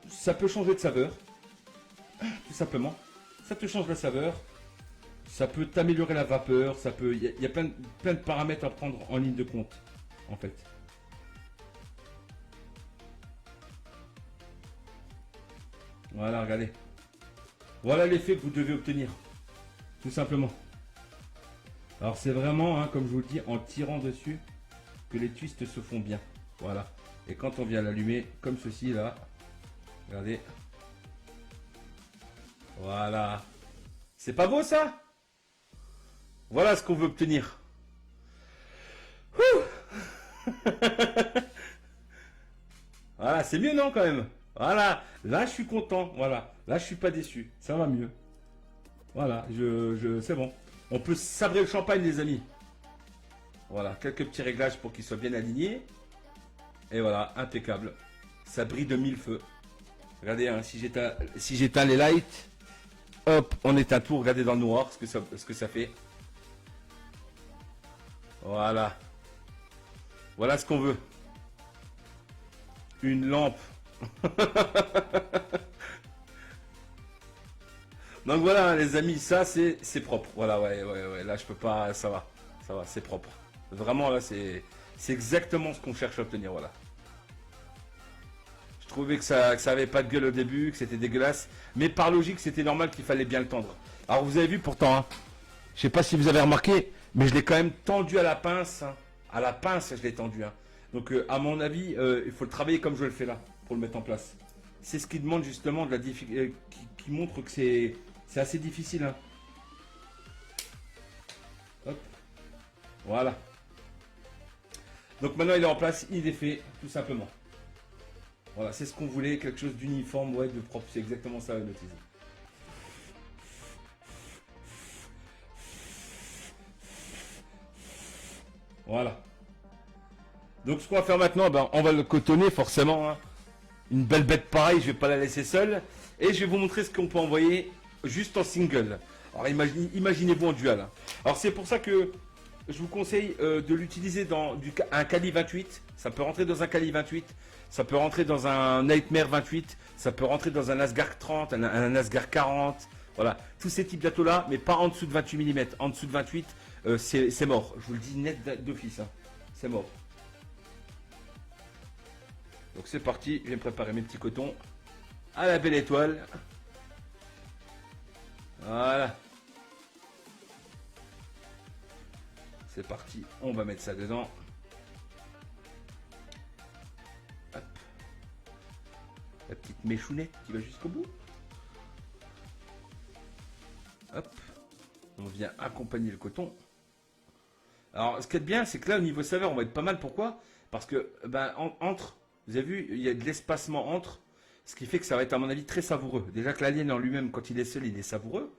Ça peut changer de saveur. Tout simplement. Ça te change la saveur. Ça peut t'améliorer la vapeur. Ça peut, il y a plein de paramètres à prendre en ligne de compte, en fait. Voilà, regardez. Voilà l'effet que vous devez obtenir. Tout simplement. Alors c'est vraiment, hein, comme je vous le dis, en tirant dessus que les twists se font bien. Voilà. Et quand on vient l'allumer, comme ceci là, regardez. Voilà. C'est pas beau ça? Voilà ce qu'on veut obtenir. Voilà, c'est mieux non quand même? Voilà, là je suis content, voilà, là je suis pas déçu, ça va mieux. Voilà, c'est bon. On peut sabrer le champagne les amis. Voilà, quelques petits réglages pour qu'il soit bien aligné. Et voilà, impeccable. Ça brille de mille feux. Regardez, hein, si j'éteins les lights, hop, on éteint tout, regardez dans le noir ce que ça fait. Voilà. Voilà ce qu'on veut. Une lampe. Donc voilà hein, les amis, ça c'est propre. Voilà, ouais, là je peux pas, ça va, c'est propre. Vraiment là c'est exactement ce qu'on cherche à obtenir, voilà. Je trouvais que ça avait pas de gueule au début, que c'était dégueulasse, mais par logique c'était normal qu'il fallait bien le tendre. Alors vous avez vu pourtant, hein, je sais pas si vous avez remarqué, mais je l'ai quand même tendu à la pince, hein. À la pince je l'ai tendu, hein. Donc à mon avis, il faut le travailler comme je le fais là, pour le mettre en place. C'est ce qui demande justement de la difficulté, qui montre que c'est assez difficile. Hein. Hop. Voilà. Donc maintenant il est en place, il est fait, tout simplement. Voilà, c'est ce qu'on voulait, quelque chose d'uniforme, ouais, de propre. C'est exactement ça, la notice. Voilà. Donc ce qu'on va faire maintenant, ben, on va le cotonner forcément. Hein. Une belle bête pareille, je vais pas la laisser seule. Et je vais vous montrer ce qu'on peut envoyer juste en single. Alors imaginez-vous en dual. Hein. Alors c'est pour ça que je vous conseille de l'utiliser dans un Kali 28. Ça peut rentrer dans un Kali 28. Ça peut rentrer dans un Nightmare 28. Ça peut rentrer dans un Asgard 30, un Asgard 40. Voilà, tous ces types d'atos là, mais pas en dessous de 28 mm. En dessous de 28, c'est mort. Je vous le dis net d'office. Hein. C'est mort. Donc c'est parti, je vais me préparer mes petits cotons à la belle étoile. Voilà. C'est parti, on va mettre ça dedans. Hop. La petite méchounette qui va jusqu'au bout. Hop. On vient accompagner le coton. Alors ce qui est bien, c'est que là au niveau saveur, on va être pas mal. Pourquoi? Parce que ben, entre... Vous avez vu, il y a de l'espacement entre, ce qui fait que ça va être à mon avis très savoureux. Déjà que l'alien en lui-même, quand il est seul, il est savoureux.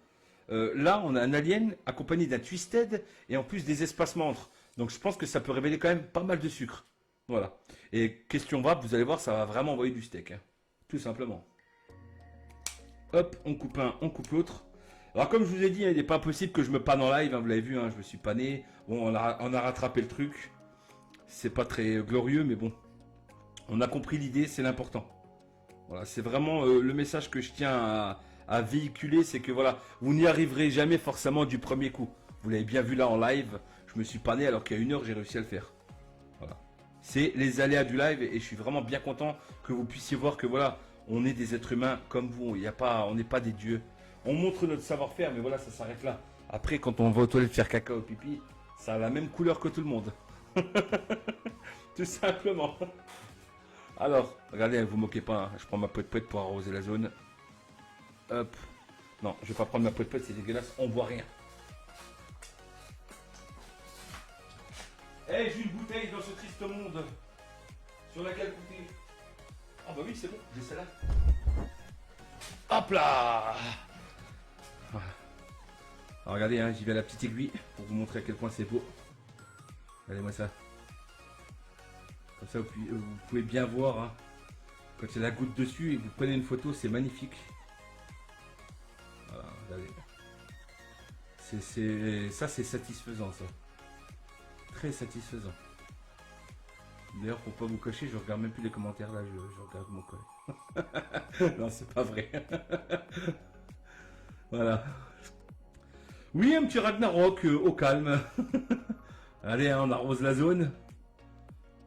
Là, on a un alien accompagné d'un twisted et en plus des espacements entre. Donc je pense que ça peut révéler quand même pas mal de sucre. Voilà. Et question wrap, vous allez voir, ça va vraiment envoyer du steak. Hein. Tout simplement. Hop, on coupe un, on coupe l'autre. Alors comme je vous ai dit, hein, il n'est pas possible que je me panne en live. Hein, vous l'avez vu, hein, je me suis pané. Bon, on a rattrapé le truc. C'est pas très glorieux, mais bon. On a compris l'idée, c'est l'important. Voilà, c'est vraiment le message que je tiens à véhiculer, c'est que voilà, vous n'y arriverez jamais forcément du premier coup. Vous l'avez bien vu là en live, je me suis pané alors qu'il y a 1 heure, j'ai réussi à le faire. Voilà. C'est les aléas du live et je suis vraiment bien content que vous puissiez voir que voilà, on est des êtres humains comme vous, on n'est pas des dieux. On montre notre savoir-faire, mais voilà, ça s'arrête là. Après, quand on va aux toilettes faire caca ou pipi, ça a la même couleur que tout le monde. Tout simplement. Alors, regardez, vous moquez pas, hein. Je prends ma poète pour arroser la zone. Hop. Non, je vais pas prendre ma poète, c'est dégueulasse, on voit rien. Eh, j'ai une bouteille dans ce triste monde. Sur laquelle goûter. Ah bah oui, c'est bon, j'ai celle-là. Hop là. Voilà. Alors regardez, hein, j'y vais à la petite aiguille pour vous montrer à quel point c'est beau. Regardez-moi ça. Comme ça, vous pouvez bien voir. Hein. Quand il y a la goutte dessus et que vous prenez une photo, c'est magnifique. Voilà, regardez. Ça, c'est satisfaisant, ça. Très satisfaisant. D'ailleurs, pour pas vous cacher, je regarde même plus les commentaires là, je regarde mon collègue. Non, c'est pas vrai. Voilà. Oui, un petit Ragnarok au calme. Allez, hein, on arrose la zone.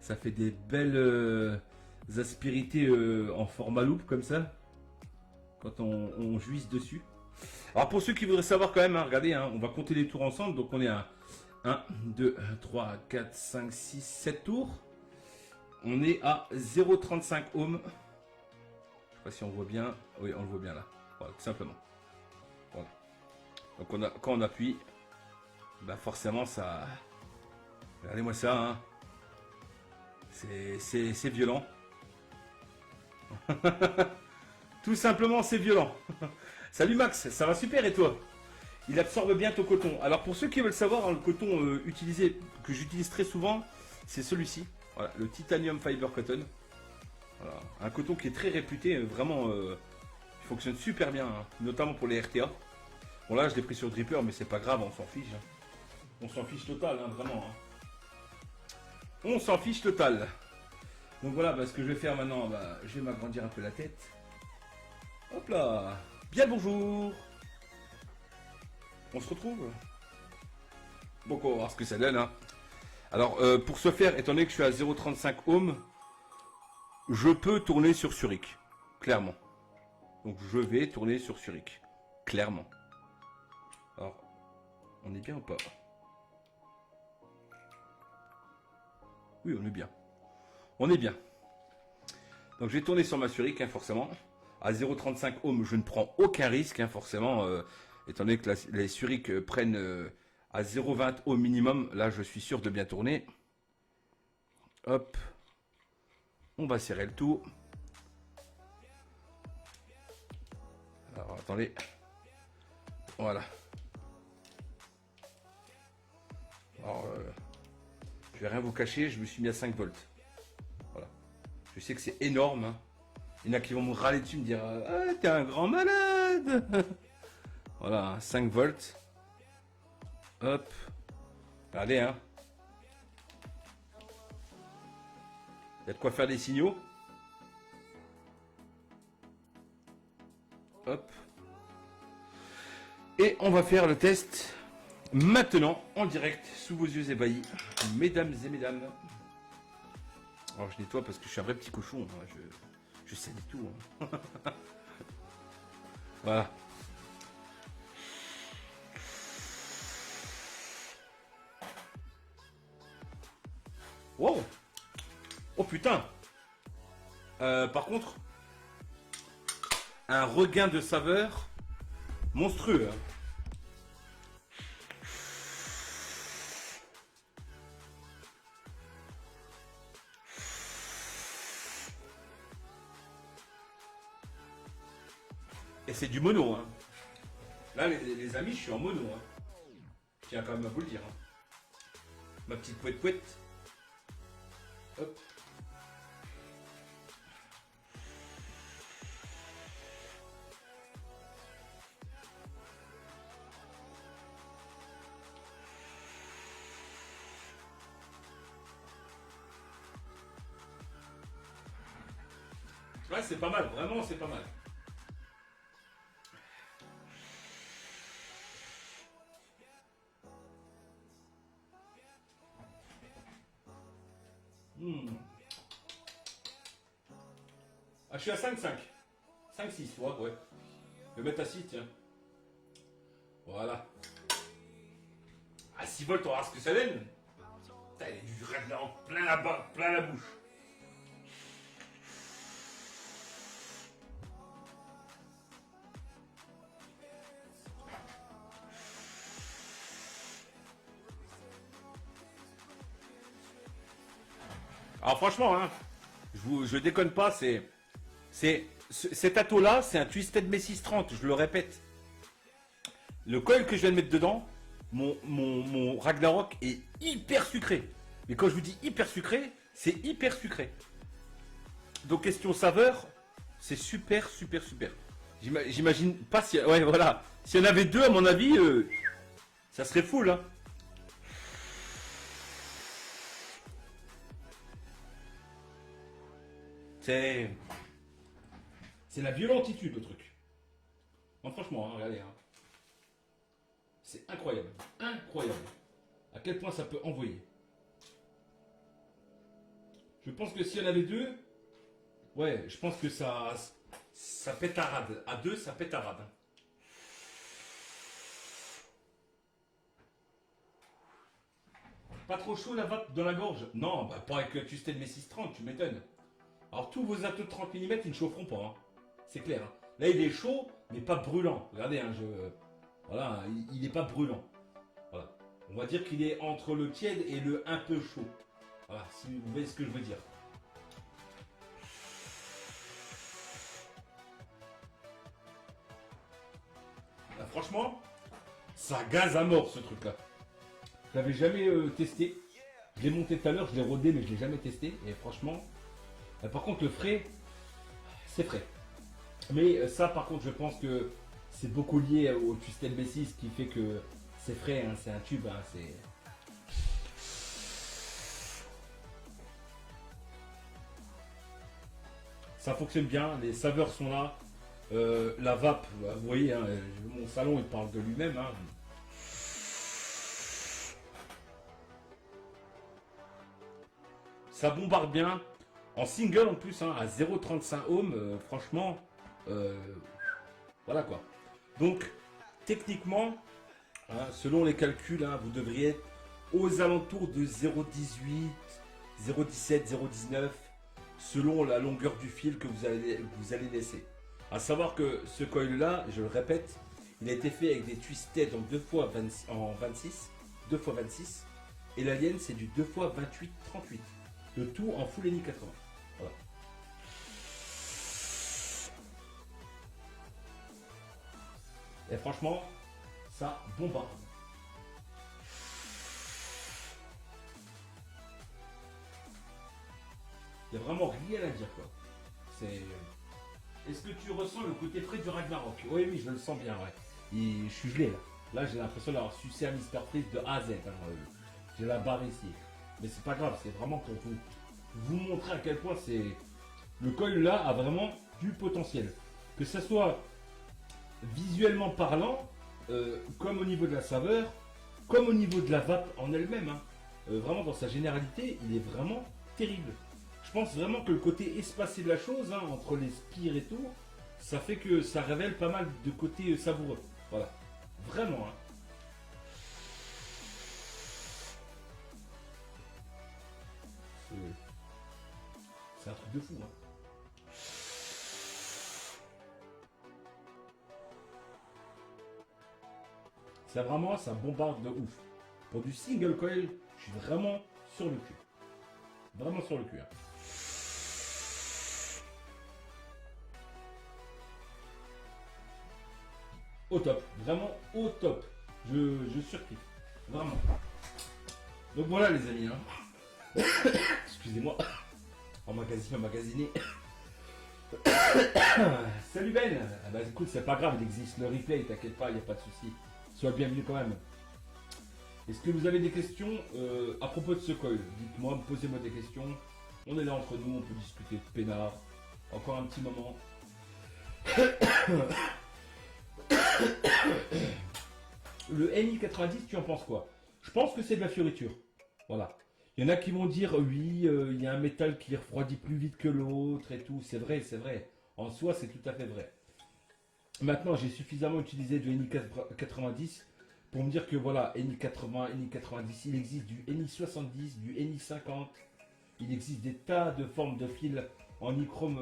Ça fait des belles aspérités en format loupe comme ça. Quand on jouisse dessus. Alors pour ceux qui voudraient savoir quand même, hein, regardez, hein, on va compter les tours ensemble. Donc on est à 1, 2, 3, 4, 5, 6, 7 tours. On est à 0,35 ohms. Je sais pas si on voit bien. Oui, on le voit bien là. Voilà, tout simplement. Voilà. Donc quand on appuie, bah forcément ça... Regardez-moi ça. Hein. C'est violent. Tout simplement, c'est violent. Salut Max, ça va super et toi? Il absorbe bien ton coton. Alors pour ceux qui veulent savoir, hein, le coton utilisé, que j'utilise très souvent, c'est celui-ci. Voilà, le Titanium Fiber Cotton. Voilà, un coton qui est très réputé, vraiment, il fonctionne super bien, hein, notamment pour les RTA. Bon là, je l'ai pris sur Dripper, mais c'est pas grave, on s'en fiche. Hein. On s'en fiche total, hein, vraiment. Hein. On s'en fiche total. Donc voilà, bah, ce que je vais faire maintenant, bah, je vais m'agrandir un peu la tête. Hop là. Bien le bonjour. On se retrouve. Bon, on va voir ce que ça donne. Hein. Alors, pour ce faire, étant donné que je suis à 0,35 ohms, je peux tourner sur Zurich, clairement. Donc, je vais tourner sur Zurich, clairement. Alors, on est bien ou pas? Oui, on est bien. On est bien. Donc, je vais tourner sur ma Zurich, hein, forcément. À 0,35 ohms, je ne prends aucun risque, hein, forcément. Étant donné que les Zurich prennent à 0,20 au minimum, là, je suis sûr de bien tourner. Hop. On va serrer le tout. Alors, attendez. Voilà. Alors, je vais rien vous cacher, je me suis mis à 5 volts. Voilà. Je sais que c'est énorme. Hein. Il y en a qui vont me râler dessus, me dire ah, t'es un grand malade. Voilà, 5 volts. Hop. Regardez, hein. Il y a de quoi faire des signaux. Hop. Et on va faire le test maintenant en direct sous vos yeux ébahis, mesdames et mesdames. Alors je nettoie parce que je suis un vrai petit cochon. Hein. Je sais du tout. Hein. Voilà. Wow. Oh putain. Par contre, un regain de saveur monstrueux. Hein. Et c'est du mono. Hein. Là, les amis, je suis en mono. Hein. Je tiens quand même à vous le dire. Hein. Ma petite pouette. Hop. Ouais, c'est pas mal, vraiment, c'est pas mal. Ah, je suis à 5,5. 5,6, ouais. Je vais mettre à 6, tiens. Voilà. À 6 volts, on va voir ce que ça donne. Putain, il y a du Ragnarok plein la bouche. Alors franchement, hein, je déconne pas, cet ato-là, c'est un Twisted Messi 30, je le répète. Le coil que je viens de mettre dedans, mon Ragnarok est hyper sucré. Mais quand je vous dis hyper sucré, c'est hyper sucré. Donc question saveur, c'est super, super, super. J'imagine pas si... Ouais, voilà. S'il y en avait deux, à mon avis, ça serait full, hein. C'est la violentitude, le truc. Non, franchement, hein, regardez. Hein. C'est incroyable. Incroyable. À quel point ça peut envoyer. Je pense que s'il y en avait deux, ouais, je pense que ça pétarade. À deux, ça pétarade. Pas trop chaud la vape dans la gorge? Non, bah pas avec Twisted Messi 30, tu m'étonnes. Alors tous vos atos de 30 mm, ils ne chaufferont pas. Hein. C'est clair. Hein. Là, il est chaud, mais pas brûlant. Regardez, hein, voilà, il n'est pas brûlant. Voilà. On va dire qu'il est entre le tiède et le un peu chaud. Voilà, si vous voyez ce que je veux dire. Là, franchement, ça gaze à mort ce truc-là. Je l'avais jamais testé. Je l'ai monté tout à l'heure, je l'ai rodé, mais je l'ai jamais testé. Et franchement, par contre, le frais, c'est frais. Mais ça, par contre, je pense que c'est beaucoup lié au Twisted Messi, ce qui fait que c'est frais, hein, c'est un tube. Hein, ça fonctionne bien, les saveurs sont là. La vape, vous voyez, hein, mon salon, il parle de lui-même. Hein. Ça bombarde bien. En single en plus, hein, à 0,35 ohms, franchement, voilà quoi. Donc, techniquement, hein, selon les calculs, hein, vous devriez être aux alentours de 0,18, 0,17, 0,19, selon la longueur du fil que vous allez laisser. À savoir que ce coil-là, je le répète, il a été fait avec des twisted en 2x26, 2x26, et l'alien c'est du 2x28-38. Le tout en full NI 80. Voilà. Et franchement, ça bombarde. Il n'y a vraiment rien à dire quoi. C'est. Est-ce que tu ressens le côté frais du Ragnarok? Oui, oui, je le sens bien, ouais. Je suis gelé là. Là, j'ai l'impression d'avoir sucé un Mister Freeze de A à Z. Hein. J'ai la barre ici. Mais c'est pas grave, c'est vraiment pour vous montrer à quel point c'est. Le coil là a vraiment du potentiel. Que ce soit visuellement parlant, comme au niveau de la saveur, comme au niveau de la vape en elle-même. Hein. Vraiment dans sa généralité, il est vraiment terrible. Je pense vraiment que le côté espacé de la chose, hein, entre les spires et tout, ça fait que ça révèle pas mal de côté savoureux. Voilà. Vraiment. Hein. C'est un truc de fou. Hein. C'est vraiment, ça bombarde de ouf. Pour du single coil, je suis vraiment sur le cul. Vraiment sur le cul. Hein. Au top, vraiment au top. Je surkiffe, vraiment. Donc voilà les amis. Hein. Excusez-moi. Emmagasiné. Salut Ben. Ah bah écoute, c'est pas grave, il existe le replay, t'inquiète pas, il n'y a pas de souci. Sois le bienvenu quand même. Est-ce que vous avez des questions à propos de ce coil? Dites-moi, posez-moi des questions. On est là entre nous, on peut discuter de peinard. Encore un petit moment. Le NI90, tu en penses quoi? Je pense que c'est de la fioriture. Voilà. Il y en a qui vont dire oui, il y a un métal qui refroidit plus vite que l'autre et tout. C'est vrai, c'est vrai. En soi, c'est tout à fait vrai. Maintenant, j'ai suffisamment utilisé du NI90 pour me dire que voilà, NI80, NI90, il existe du NI70, du NI50. Il existe des tas de formes de fils en nichrome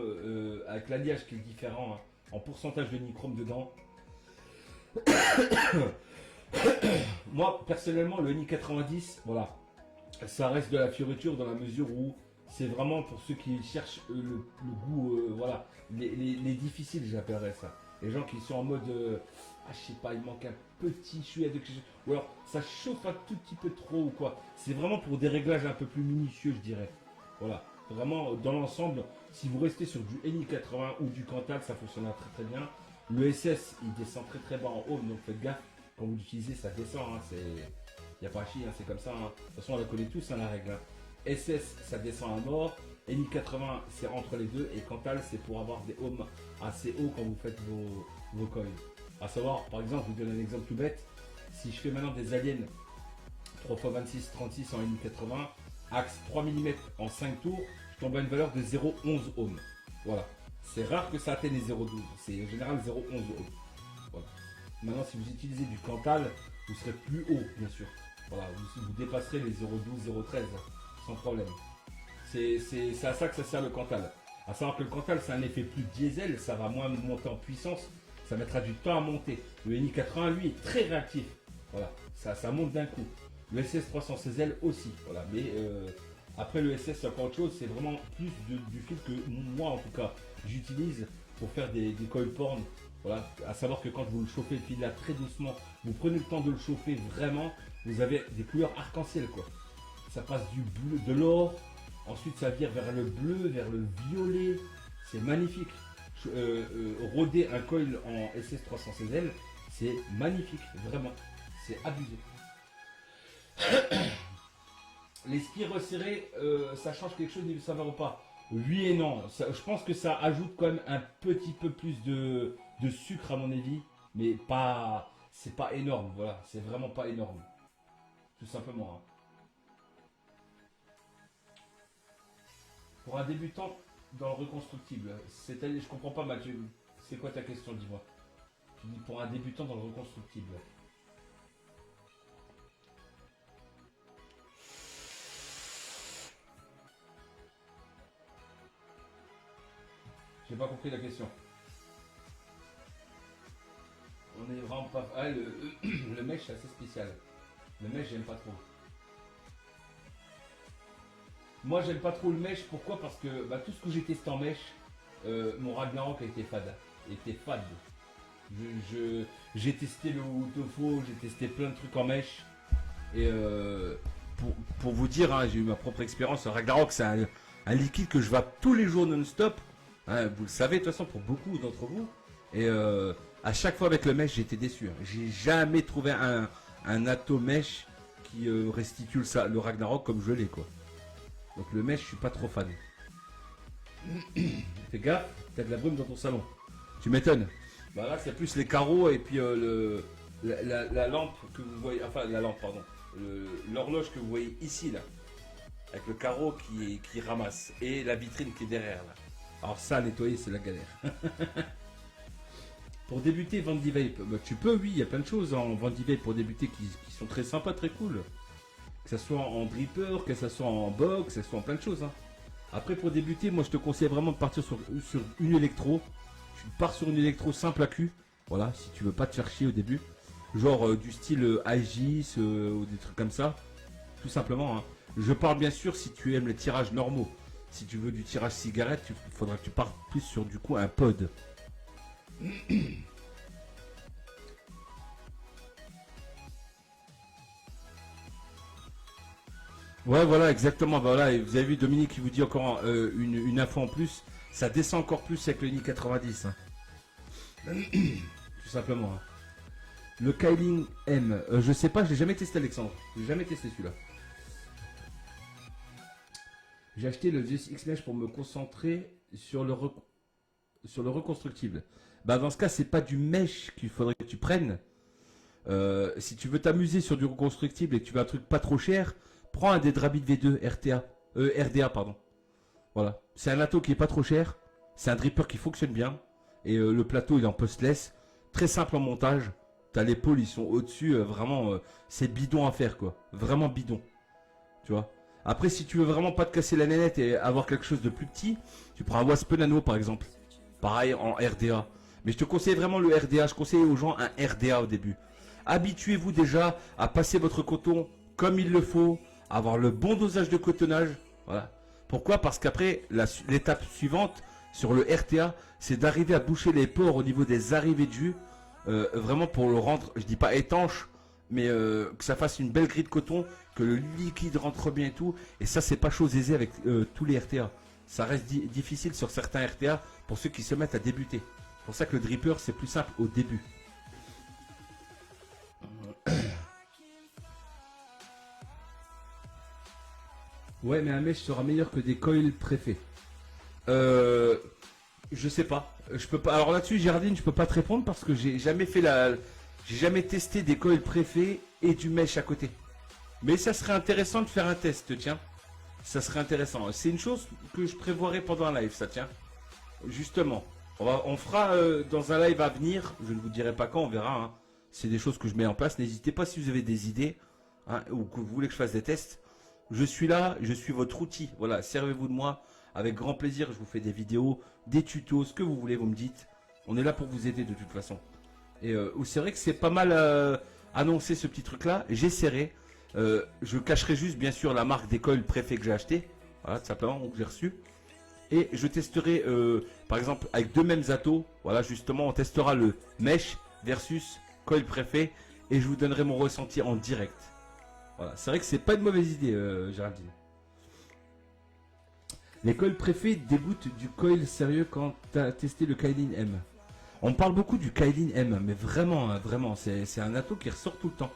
avec l'alliage qui est différent, hein, en pourcentage de nichrome dedans. Moi, personnellement, le NI90, voilà, ça reste de la fioriture dans la mesure où C'est vraiment pour ceux qui cherchent le goût, voilà, les difficiles, j'appellerais ça. Les gens qui sont en mode, ah, je sais pas, il manque un petit chouïa de quelque chose. Ou alors, ça chauffe un tout petit peu trop ou quoi. C'est vraiment pour des réglages un peu plus minutieux, je dirais. Voilà. Vraiment, dans l'ensemble, si vous restez sur du NI 80 ou du Cantal, ça fonctionnera très très bien. Le SS, il descend très très bas en haut, donc faites gaffe. Quand vous l'utilisez, ça descend. Hein, il n'y a pas à chier, hein, c'est comme ça. Hein. De toute façon, on la connaît tous, hein, la règle. Hein. SS, ça descend à mort. NI 80, c'est entre les deux. Et Cantal, c'est pour avoir des ohms assez hauts quand vous faites vos coils. À savoir, par exemple, je vous donne un exemple tout bête. Si je fais maintenant des aliens 3x26-36 en NI 80, axe 3 mm en 5 tours, je tombe à une valeur de 0,11 ohms. Voilà. C'est rare que ça atteigne les 0,12. C'est en général 0,11 ohms. Voilà. Maintenant, si vous utilisez du Cantal, vous serez plus haut, bien sûr. Voilà, vous dépasserez les 0,12, 0,13 sans problème. C'est à ça que ça sert le Cantal. À savoir que le Cantal, c'est un effet plus diesel, ça va moins monter en puissance, ça mettra du temps à monter. Le NI80, lui, est très réactif. Voilà, ça monte d'un coup. Le SS316L aussi, voilà. Mais après le SS, c'est encore autre chose, c'est vraiment plus du fil que moi, en tout cas, j'utilise pour faire des coil porn. Voilà, à savoir que quand vous le chauffez, puis là très doucement, vous prenez le temps de le chauffer vraiment, vous avez des couleurs arc-en-ciel quoi. Ça passe du bleu, de l'or, ensuite ça vire vers le bleu, vers le violet, c'est magnifique. Roder un coil en SS316L, c'est magnifique, vraiment, c'est abusé. Les skis resserrés, ça change quelque chose niveau saveur ou pas? Oui et non. Je pense que ça ajoute quand même un petit peu plus de sucre à mon avis, mais pas, c'est pas énorme. Voilà, c'est vraiment pas énorme, tout simplement. Hein. Pour un débutant dans le reconstructible, c'est-à-dire, je comprends pas Mathieu. C'est quoi ta question, dis-moi? Tu dis pour un débutant dans le reconstructible. J'ai pas compris la question. On est vraiment pas. Ah, le mesh, c'est assez spécial. Le mesh, j'aime pas trop. Moi, j'aime pas trop le mesh. Pourquoi? Parce que bah, tout ce que j'ai testé en mesh, mon Ragnarok a été fade. Était fade. J'ai testé le Utofo, j'ai testé plein de trucs en mesh. Et pour vous dire, hein, j'ai eu ma propre expérience. Le Ragnarok, c'est un liquide que je vape tous les jours non-stop. Hein, vous le savez de toute façon pour beaucoup d'entre vous. Et à chaque fois avec le mesh, j'étais déçu. Hein. J'ai jamais trouvé un atome mesh qui restitue le Ragnarok comme je l'ai quoi. Donc le mesh, je suis pas trop fan. Fais gaffe, t'as de la brume dans ton salon. Tu m'étonnes. Bah là, c'est plus les carreaux et puis la lampe que vous voyez. Enfin, la lampe, pardon. L'horloge que vous voyez ici là. Avec le carreau qui ramasse. Et la vitrine qui est derrière là. Alors ça, à nettoyer, c'est la galère. Pour débuter Vandy Vape, bah, tu peux, oui, il y a plein de choses en Vandy Vape pour débuter qui sont très sympas, très cool. Que ça soit en dripper, que ça soit en box, que ça soit en plein de choses. Hein. Après, pour débuter, moi, je te conseille vraiment de partir sur une électro. Tu pars sur une électro simple à cul. Voilà, si tu veux pas te faire chier au début. Genre du style Aegis ou des trucs comme ça. Tout simplement. Hein. Je parle bien sûr si tu aimes les tirages normaux. Si tu veux du tirage cigarette, il faudra que tu partes plus sur du coup un pod. Ouais, voilà, exactement. Voilà, et vous avez vu Dominique qui vous dit encore une info en plus. Ça descend encore plus avec le NI 90. Hein. Tout simplement. Hein. Le Kyling M. Je sais pas, je l'ai jamais testé, Alexandre. J'ai jamais testé celui-là. J'ai acheté le Zeus X-Mesh pour me concentrer sur le reconstructible. Bah dans ce cas, c'est pas du mesh qu'il faudrait que tu prennes. Si tu veux t'amuser sur du reconstructible et que tu veux un truc pas trop cher, prends un des Drabit V2 RDA, pardon. Voilà. C'est un ato qui est pas trop cher. C'est un dripper qui fonctionne bien. Et le plateau il est en postless. Très simple en montage. T'as les pôles, ils sont au-dessus. Vraiment, c'est bidon à faire quoi. Vraiment bidon. Tu vois. Après, si tu veux vraiment pas te casser la nénette et avoir quelque chose de plus petit, tu prends un Wasp Nano par exemple. Pareil en RDA. Mais je te conseille vraiment le RDA. Je conseille aux gens un RDA au début. Habituez-vous déjà à passer votre coton comme il le faut, avoir le bon dosage de cotonnage. Voilà. Pourquoi? Parce qu'après, l'étape suivante sur le RTA, c'est d'arriver à boucher les pores au niveau des arrivées de jus, vraiment pour le rendre, je dis pas étanche, mais que ça fasse une belle grille de coton, que le liquide rentre bien et tout. Et ça, c'est pas chose aisée avec tous les RTA. Ça reste difficile sur certains RTA pour ceux qui se mettent à débuter. C'est pour ça que le dripper, c'est plus simple au début. Ouais, mais un mesh sera meilleur que des coils préfets. Je sais pas. Je peux pas. Alors là-dessus, Géraldine, je peux pas te répondre parce que j'ai jamais fait j'ai jamais testé des coils préfets et du mesh à côté. Mais ça serait intéressant de faire un test, tiens. Ça serait intéressant. C'est une chose que je prévoirai pendant un live, ça tient. Justement. On fera dans un live à venir. Je ne vous dirai pas quand, on verra. Hein. C'est des choses que je mets en place. N'hésitez pas si vous avez des idées hein, ou que vous voulez que je fasse des tests. Je suis là, je suis votre outil. Voilà, servez-vous de moi. Avec grand plaisir, je vous fais des vidéos, des tutos, ce que vous voulez, vous me dites. On est là pour vous aider de toute façon. Et c'est vrai que c'est pas mal annoncé ce petit truc-là. J'essaierai. Je cacherai juste, bien sûr, la marque des coils préfets que j'ai acheté. Voilà, tout simplement, que j'ai reçu. Et je testerai, par exemple, avec deux mêmes atos. Voilà, justement, on testera le mesh versus coil préfet. Et je vous donnerai mon ressenti en direct. Voilà, c'est vrai que c'est pas une mauvaise idée, Géraldine. Les coils préfets dégoûtent du coil sérieux quand tu as testé le Kailin M. On parle beaucoup du Kailin M, mais vraiment, hein, vraiment, c'est un ato qui ressort tout le temps.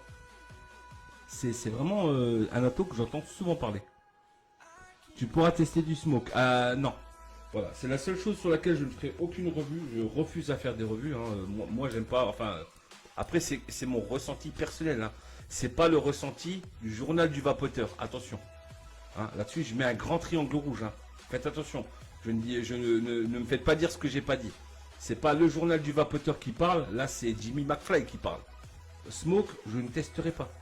C'est vraiment un ato que j'entends souvent parler. Tu pourras tester du smoke. Non. Voilà, c'est la seule chose sur laquelle je ne ferai aucune revue. Je refuse à faire des revues. Hein. Moi j'aime pas. Enfin, après, c'est mon ressenti personnel. Hein. C'est pas le ressenti du journal du vapoteur. Attention. Hein, là-dessus, je mets un grand triangle rouge. Hein. Faites attention. Ne me faites pas dire ce que j'ai pas dit. C'est pas le journal du vapoteur qui parle. Là, c'est Jimmy McFly qui parle. Smoke, je ne testerai pas.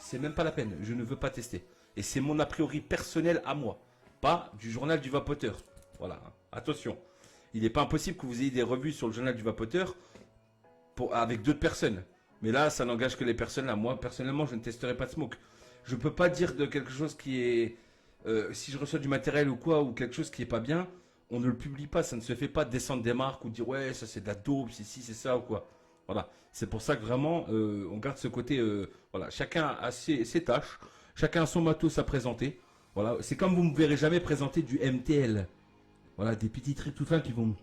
C'est même pas la peine. Je ne veux pas tester. Et c'est mon a priori personnel à moi. Pas du journal du vapoteur. Voilà. Hein. Attention. Il n'est pas impossible que vous ayez des revues sur le journal du vapoteur avec d'autres personnes. Mais là, ça n'engage que les personnes là. Moi, personnellement, je ne testerai pas de smoke. Je ne peux pas dire de quelque chose qui est... si je reçois du matériel ou quoi, ou quelque chose qui est pas bien, on ne le publie pas. Ça ne se fait pas descendre des marques ou dire ouais, ça c'est de la dope, c'est ci, c'est ça ou quoi. Voilà. C'est pour ça que vraiment, on garde ce côté... voilà. Chacun a ses tâches. Chacun a son matos à présenter. Voilà. C'est comme vous ne me verrez jamais présenter du MTL. Voilà. Des petits trucs tout fins qui vont...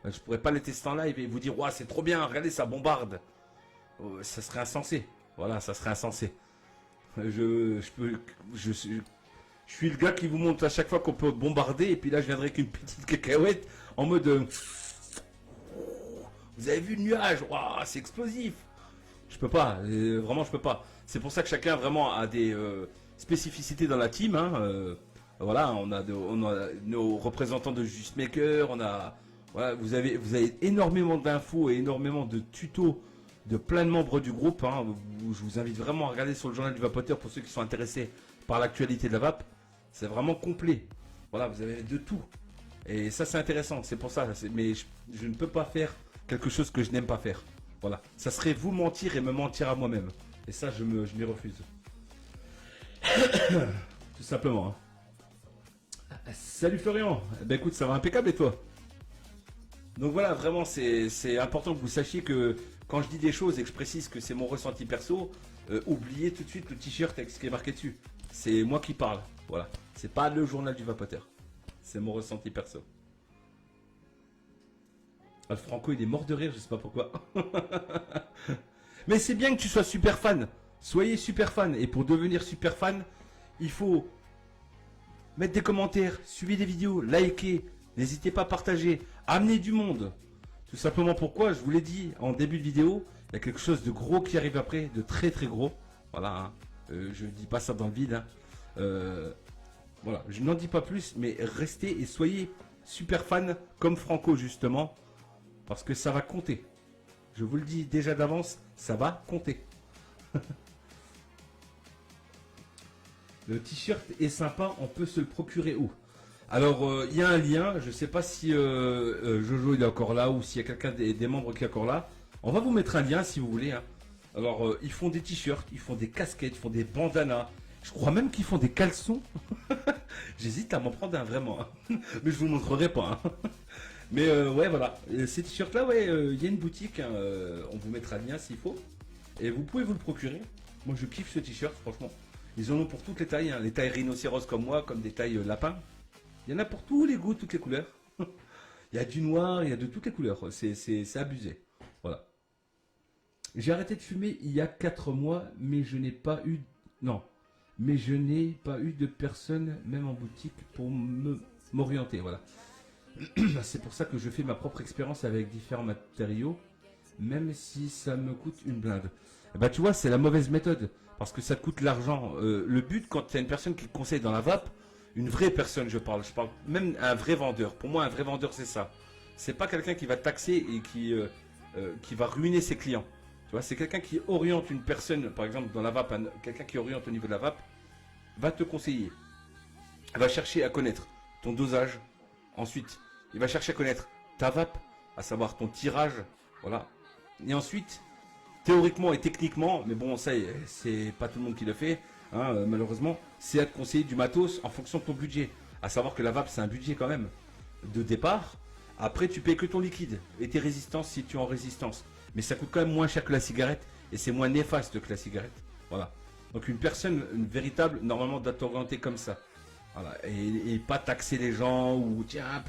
Je pourrais pas les tester en live et vous dire ouais, c'est trop bien, regardez, ça bombarde. Ça serait insensé. Voilà, ça serait insensé. Je suis le gars qui vous montre à chaque fois qu'on peut bombarder et puis là je viendrai avec une petite cacahuète en mode vous avez vu le nuage, wow, c'est explosif. Je peux pas, vraiment je peux pas. C'est pour ça que chacun vraiment a des spécificités dans la team. Hein, voilà, on a nos représentants de Just Maker, voilà, vous avez énormément d'infos et énormément de tutos de plein de membres du groupe. Hein. Je vous invite vraiment à regarder sur le journal du vapoteur pour ceux qui sont intéressés par l'actualité de la vape. C'est vraiment complet. Voilà, vous avez de tout. Et ça, c'est intéressant. C'est pour ça. Mais je ne peux pas faire quelque chose que je n'aime pas faire. Voilà. Ça serait vous mentir et me mentir à moi-même. Et ça, je m'y refuse. Tout simplement. Hein. Salut Florian. Ben écoute, ça va impeccable et toi? Donc voilà, vraiment, c'est important que vous sachiez que quand je dis des choses et que je précise que c'est mon ressenti perso, oubliez tout de suite le t-shirt avec ce qui est marqué dessus. C'est moi qui parle. Voilà. C'est pas le journal du vapoteur. C'est mon ressenti perso. Ah, Franco, il est mort de rire, je sais pas pourquoi. Mais c'est bien que tu sois super fan. Soyez super fan. Et pour devenir super fan, il faut mettre des commentaires, suivre des vidéos, liker. N'hésitez pas à partager. Amener du monde. Tout simplement pourquoi, je vous l'ai dit en début de vidéo, il y a quelque chose de gros qui arrive après, de très très gros. Voilà, hein. Je ne dis pas ça dans le vide. Hein. Voilà, je n'en dis pas plus, mais restez et soyez super fan comme Franco justement, parce que ça va compter. Je vous le dis déjà d'avance, ça va compter. Le t-shirt est sympa, on peut se le procurer où? Alors, il y a un lien, je ne sais pas si Jojo il est encore là ou s'il y a quelqu'un des membres qui est encore là. On va vous mettre un lien si vous voulez. Hein. Alors, ils font des t-shirts, ils font des casquettes, ils font des bandanas, Je crois même qu'ils font des caleçons. J'hésite à m'en prendre un vraiment, hein. Mais je vous montrerai pas, hein. Mais ouais, voilà. Ces t-shirts-là, ouais, il y a une boutique, hein, on vous mettra le lien s'il faut. Et vous pouvez vous le procurer. Moi, je kiffe ce t-shirt, franchement. Ils en ont pour toutes les tailles, hein. Les tailles rhinocéros comme moi, comme des tailles lapin. Il y en a pour tous les goûts, toutes les couleurs. Il y a du noir, il y a de toutes les couleurs. C'est abusé. Voilà. J'ai arrêté de fumer il y a 4 mois, mais je n'ai pas eu... Non. Mais je n'ai pas eu de personne, même en boutique, pour m'orienter. Voilà. C'est pour ça que je fais ma propre expérience avec différents matériaux, même si ça me coûte une blinde. Et bah tu vois, c'est la mauvaise méthode, parce que ça te coûte l'argent. Le but, quand tu as une personne qui te conseille dans la vape, une vraie personne, je parle même un vrai vendeur. Pour moi, un vrai vendeur, c'est ça. C'est pas quelqu'un qui va taxer et qui va ruiner ses clients. Tu vois, c'est quelqu'un qui oriente une personne, par exemple dans la vape, quelqu'un qui oriente au niveau de la vape, va te conseiller. Va chercher à connaître ton dosage. Ensuite, il va chercher à connaître ta vape, à savoir ton tirage, voilà. Et ensuite, théoriquement et techniquement, mais bon, ça, c'est pas tout le monde qui le fait, hein, malheureusement, c'est à te conseiller du matos en fonction de ton budget. À savoir que la vape, c'est un budget quand même de départ. Après, tu payes que ton liquide et tes résistances si tu es en résistance. Mais ça coûte quand même moins cher que la cigarette et c'est moins néfaste que la cigarette. Voilà. Donc une personne, une véritable, normalement, doit t'orienter comme ça. Voilà, et pas taxer les gens ou tiens,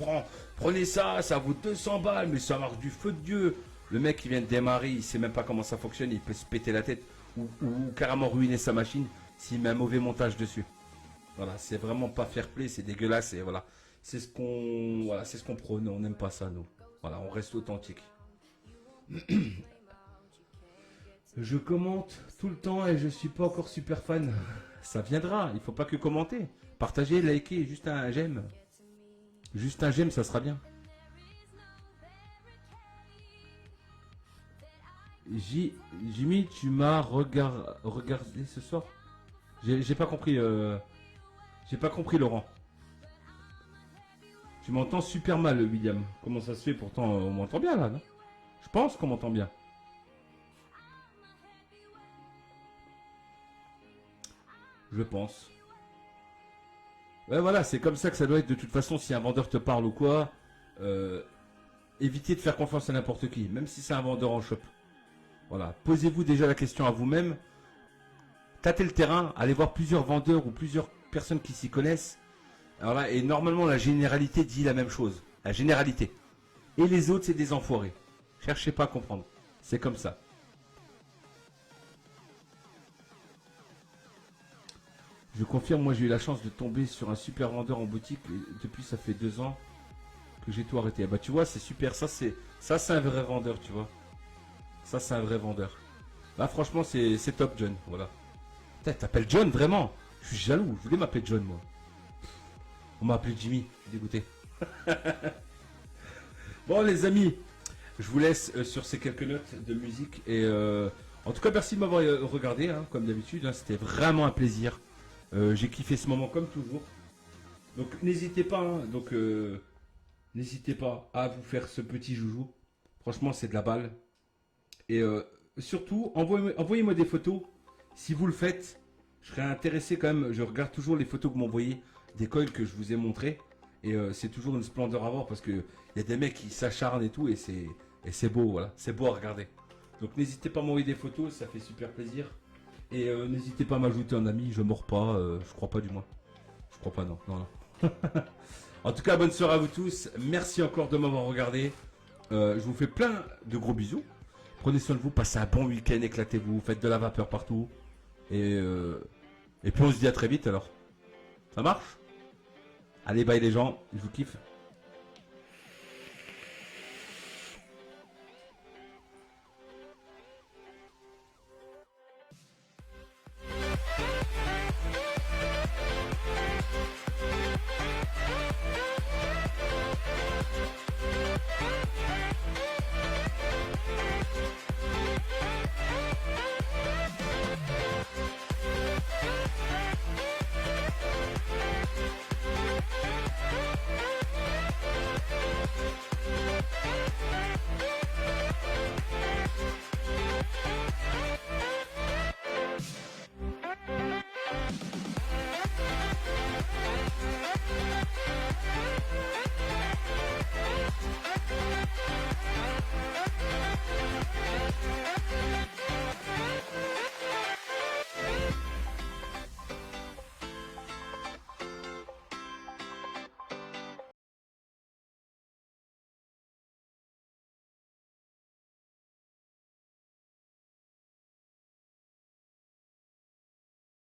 prenez ça, ça vaut 200 balles, mais ça marche du feu de Dieu. Le mec qui vient de démarrer, il sait même pas comment ça fonctionne, il peut se péter la tête ou carrément ruiner sa machine s'il met un mauvais montage dessus. Voilà, c'est vraiment pas fair play, c'est dégueulasse et voilà. C'est ce qu'on prône, on n'aime pas ça nous. Voilà, on reste authentique. Je commente tout le temps et je suis pas encore super fan. Ça viendra, il faut pas que commenter. Partagez, likez, juste un j'aime. Juste un j'aime, ça sera bien. Jimmy, tu m'as regardé ce soir? J'ai pas compris. J'ai pas compris, Laurent. Tu m'entends super mal, William. Comment ça se fait? Pourtant, on m'entend bien là, non? Je pense qu'on m'entend bien. Je pense. Ouais, voilà, c'est comme ça que ça doit être de toute façon. Si un vendeur te parle ou quoi, évitez de faire confiance à n'importe qui, même si c'est un vendeur en shop. Voilà, posez-vous déjà la question à vous-même. Tâtez le terrain, allez voir plusieurs vendeurs ou plusieurs personnes qui s'y connaissent. Alors là, et normalement, la généralité dit la même chose. La généralité. Et les autres, c'est des enfoirés. Cherchez pas à comprendre. C'est comme ça. Je confirme, moi j'ai eu la chance de tomber sur un super vendeur en boutique. Et depuis, ça fait 2 ans que j'ai tout arrêté. Bah tu vois, c'est super. Ça c'est un vrai vendeur, tu vois. Ça c'est un vrai vendeur. Là franchement, c'est top, John. Voilà. T'appelles John, vraiment? Je suis jaloux. Je voulais m'appeler John, moi. On m'a appelé Jimmy. Je suis dégoûté. Bon les amis, je vous laisse sur ces quelques notes de musique. Et en tout cas, merci de m'avoir regardé, hein, comme d'habitude. Hein, c'était vraiment un plaisir. J'ai kiffé ce moment comme toujours. Donc n'hésitez pas, hein, n'hésitez pas à vous faire ce petit joujou. Franchement, c'est de la balle. Et surtout, envoyez-moi des photos. Si vous le faites, je serais intéressé quand même. Je regarde toujours les photos que vous m'envoyez des coils que je vous ai montrés. Et c'est toujours une splendeur à voir parce qu'il y a des mecs qui s'acharnent et tout. Et c'est beau, voilà. C'est beau à regarder. Donc n'hésitez pas à m'envoyer des photos, ça fait super plaisir. Et n'hésitez pas à m'ajouter un ami, je mords pas, je crois pas du moins. Je crois pas, non. En tout cas, bonne soirée à vous tous. Merci encore de m'avoir regardé. Je vous fais plein de gros bisous. Prenez soin de vous, passez un bon week-end, éclatez-vous, faites de la vapeur partout. Et puis on se dit à très vite alors. Ça marche? Allez, bye les gens, je vous kiffe.